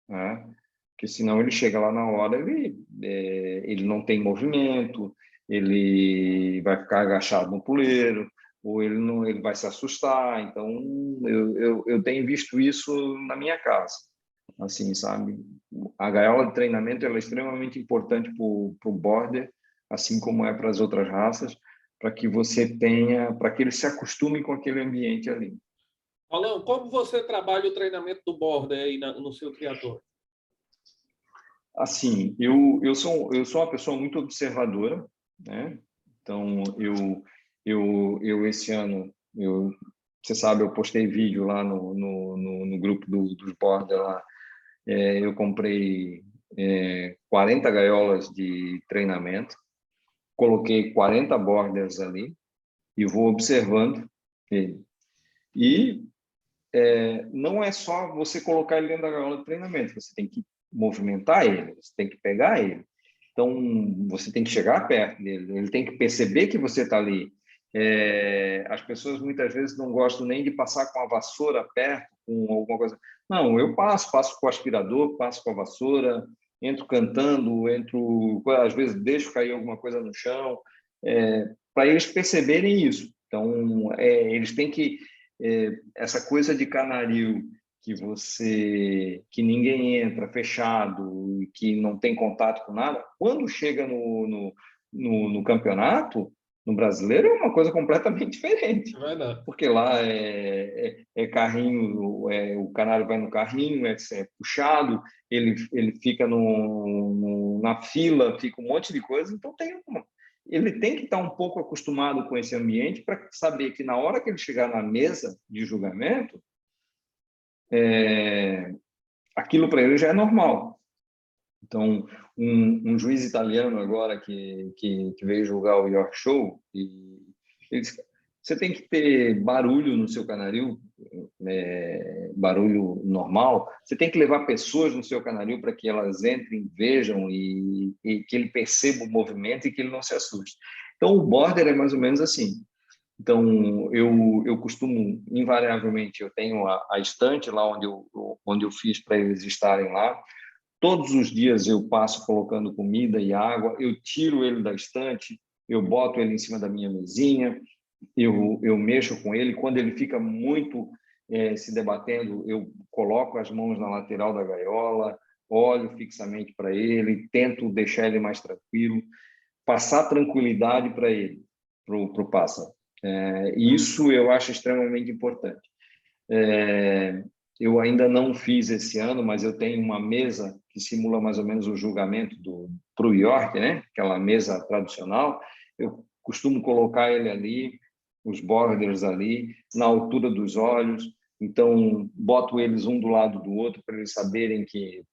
né? Porque senão ele chega lá na hora, ele não tem movimento, ele vai ficar agachado no puleiro, ou ele vai se assustar. Então, eu tenho visto isso na minha casa, assim, sabe? A gaiola de treinamento ela é extremamente importante para o border, assim como é para as outras raças, para que ele se acostume com aquele ambiente ali. Paulão, como você trabalha o treinamento do border aí no seu criador? Assim, eu sou uma pessoa muito observadora, né? Então, eu esse ano, você sabe, eu postei vídeo lá no grupo dos border lá. Eu comprei 40 gaiolas de treinamento, coloquei 40 borders ali e vou observando ele. E não é só você colocar ele dentro da gaiola de treinamento, você tem que movimentar ele, você tem que pegar ele. Então, você tem que chegar perto dele, ele tem que perceber que você está ali. As pessoas muitas vezes não gostam nem de passar com a vassoura perto, com alguma coisa. Não, eu passo com o aspirador, passo com a vassoura, entro cantando, às vezes deixo cair alguma coisa no chão, para eles perceberem isso. Então, eles têm que essa coisa de canaril que ninguém entra, fechado, que não tem contato com nada, quando chega no campeonato, No brasileiro é uma coisa completamente diferente, É verdade. porque lá é carrinho, o canário vai no carrinho, é puxado, ele fica na fila, fica um monte de coisa, então ele tem que estar um pouco acostumado com esse ambiente para saber que na hora que ele chegar na mesa de julgamento, aquilo para ele já é normal. Então, um juiz italiano agora que veio julgar o York Show, ele disse, você tem que ter barulho no seu canaril, barulho normal, você tem que levar pessoas no seu canaril para que elas entrem, vejam e que ele perceba o movimento e que ele não se assuste. Então, o border é mais ou menos assim. Então, eu costumo, invariavelmente, eu tenho a estante lá onde eu fiz para eles estarem lá. Todos os dias eu passo colocando comida e água, eu tiro ele da estante, eu boto ele em cima da minha mesinha, eu mexo com ele. Quando ele fica muito se debatendo, eu coloco as mãos na lateral da gaiola, olho fixamente para ele, tento deixar ele mais tranquilo, passar tranquilidade para ele, para o pássaro. Isso eu acho extremamente importante. Eu ainda não fiz esse ano, mas eu tenho uma mesa que simula mais ou menos o julgamento para o York, né? Aquela mesa tradicional. Eu costumo colocar ele ali, os borders ali, na altura dos olhos. Então, boto eles um do lado do outro para eles saberem que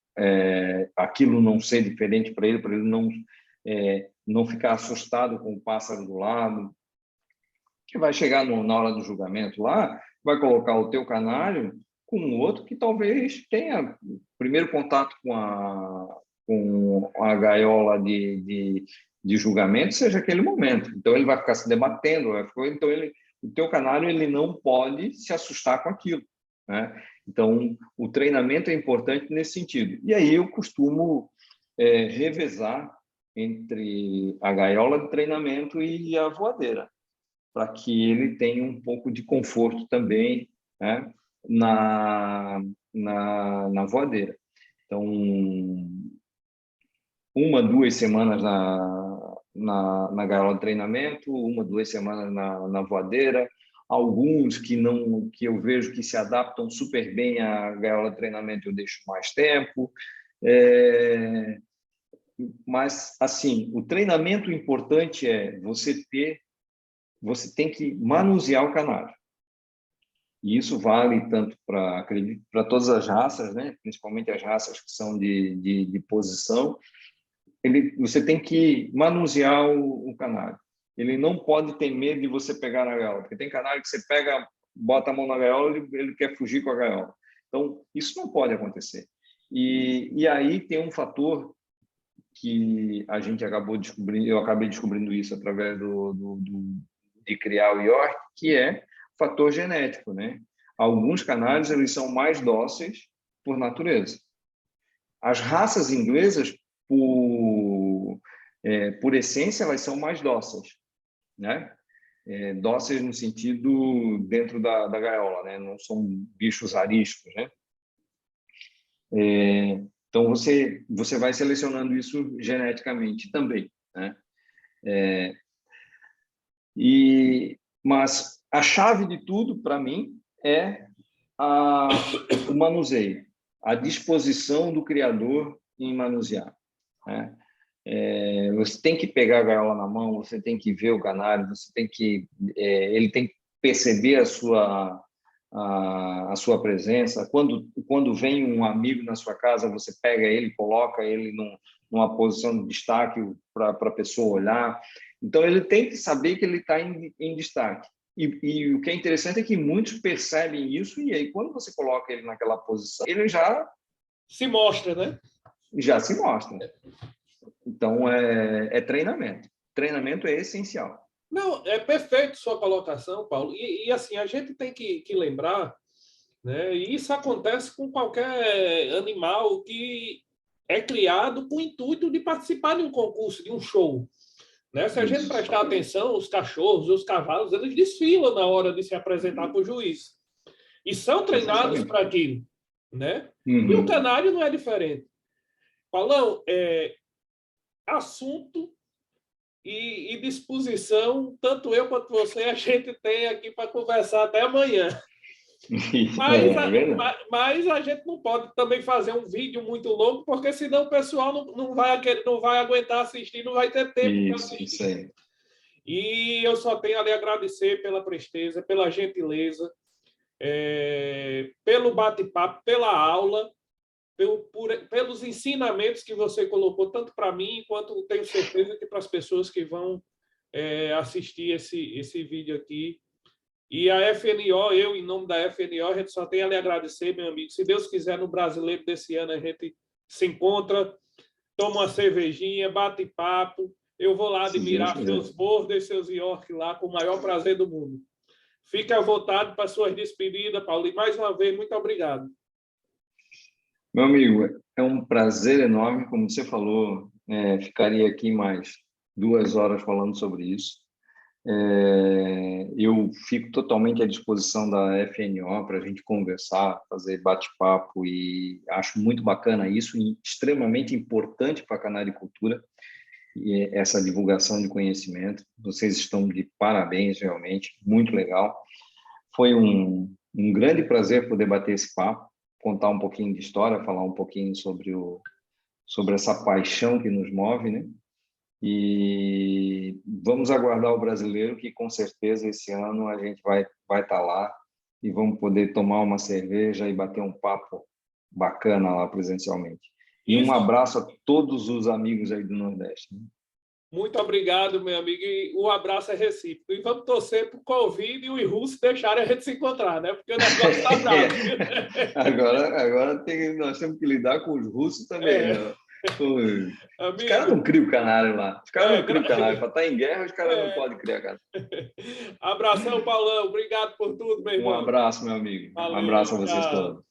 aquilo não ser diferente para ele não ficar assustado com o pássaro do lado. Que vai chegar na hora do julgamento lá, vai colocar o teu canário com um outro que talvez tenha primeiro contato com a gaiola de julgamento, seja aquele momento. Então, ele vai ficar se debatendo, então o teu canário ele não pode se assustar com aquilo, né? Então, o treinamento é importante nesse sentido. E aí eu costumo revezar entre a gaiola de treinamento e a voadeira, para que ele tenha um pouco de conforto também, né, na voadeira. Então, 1, 2 semanas na gaiola de treinamento, 1, 2 semanas na voadeira. Alguns que eu vejo que se adaptam super bem à gaiola de treinamento, eu deixo mais tempo. Mas, assim, o treinamento importante é você tem que manusear o canário. E isso vale tanto para todas as raças, né? Principalmente as raças que são de posição. Você tem que manusear o canário. Ele não pode ter medo de você pegar na gaiola, porque tem canário que você pega, bota a mão na gaiola, ele quer fugir com a gaiola. Então, isso não pode acontecer. E aí tem um fator que a gente acabou descobrindo, eu acabei descobrindo isso através de criar o York, que é o fator genético, né? Alguns canários eles são mais dóceis por natureza. As raças inglesas, por essência, elas são mais dóceis, né? Dóceis no sentido dentro da gaiola, né? Não são bichos ariscos, né? Então, você vai selecionando isso geneticamente também, né? Mas a chave de tudo, para mim, é o manuseio, a disposição do criador em manusear, né? Você tem que pegar a gaiola na mão, você tem que ver o canário, ele tem que perceber a sua presença. Quando vem um amigo na sua casa, você pega ele, coloca ele numa posição de destaque para a pessoa olhar. Então, ele tem que saber que ele está em destaque. E o que é interessante é que muitos percebem isso, e aí, quando você coloca ele naquela posição, ele já se mostra, né? Já se mostra. Então, é treinamento. Treinamento é essencial. Não, é perfeito sua colocação, Paulo. E assim, a gente tem que lembrar, né? E isso acontece com qualquer animal que é criado com o intuito de participar de um concurso, de um show. Né? Se a gente prestar atenção, os cachorros, os cavalos, eles desfilam na hora de se apresentar para o juiz. E são treinados para aquilo. Né? E o canário não é diferente. Paulão, assunto e disposição, tanto eu quanto você, a gente tem aqui para conversar até amanhã. Mas a gente não pode também fazer um vídeo muito longo, porque senão o pessoal não vai aguentar assistir, não vai ter tempo para assistir. Isso aí. E eu só tenho a lhe agradecer pela presteza, pela gentileza, pelo bate-papo, pela aula, pelos ensinamentos que você colocou, tanto para mim, quanto tenho certeza que para as pessoas que vão assistir esse vídeo aqui. E a FNO, eu, em nome da FNO, a gente só tem a lhe agradecer, meu amigo. Se Deus quiser, no Brasileiro desse ano, a gente se encontra, toma uma cervejinha, bate papo. Eu vou lá admirar seus borders, seus York lá, com o maior prazer do mundo. Fique à vontade para suas despedidas, Paulo. E mais uma vez, muito obrigado. Meu amigo, é um prazer enorme, como você falou, ficaria aqui mais 2 horas falando sobre isso. Eu fico totalmente à disposição da FNO para a gente conversar, fazer bate-papo, e acho muito bacana isso, e extremamente importante para a canaricultura, e essa divulgação de conhecimento. Vocês estão de parabéns, realmente, muito legal. Foi um grande prazer poder bater esse papo, contar um pouquinho de história, falar um pouquinho sobre essa paixão que nos move, né? E vamos aguardar o Brasileiro, que com certeza esse ano a gente vai estar lá e vamos poder tomar uma cerveja e bater um papo bacana lá presencialmente. E um abraço a todos os amigos aí do Nordeste. Muito obrigado, meu amigo. E o abraço é recíproco. E vamos torcer para o Covid e os russos deixarem a gente se encontrar, né? Porque o negócio está bravo. Agora nós temos que lidar com os russos também, né? Os caras não criam canário lá. Os caras não criam canário. Para estar em guerra, os caras não podem criar canário. Abração, Paulão. Obrigado por tudo, meu irmão. Um abraço, meu amigo. Valeu, um abraço a vocês todos.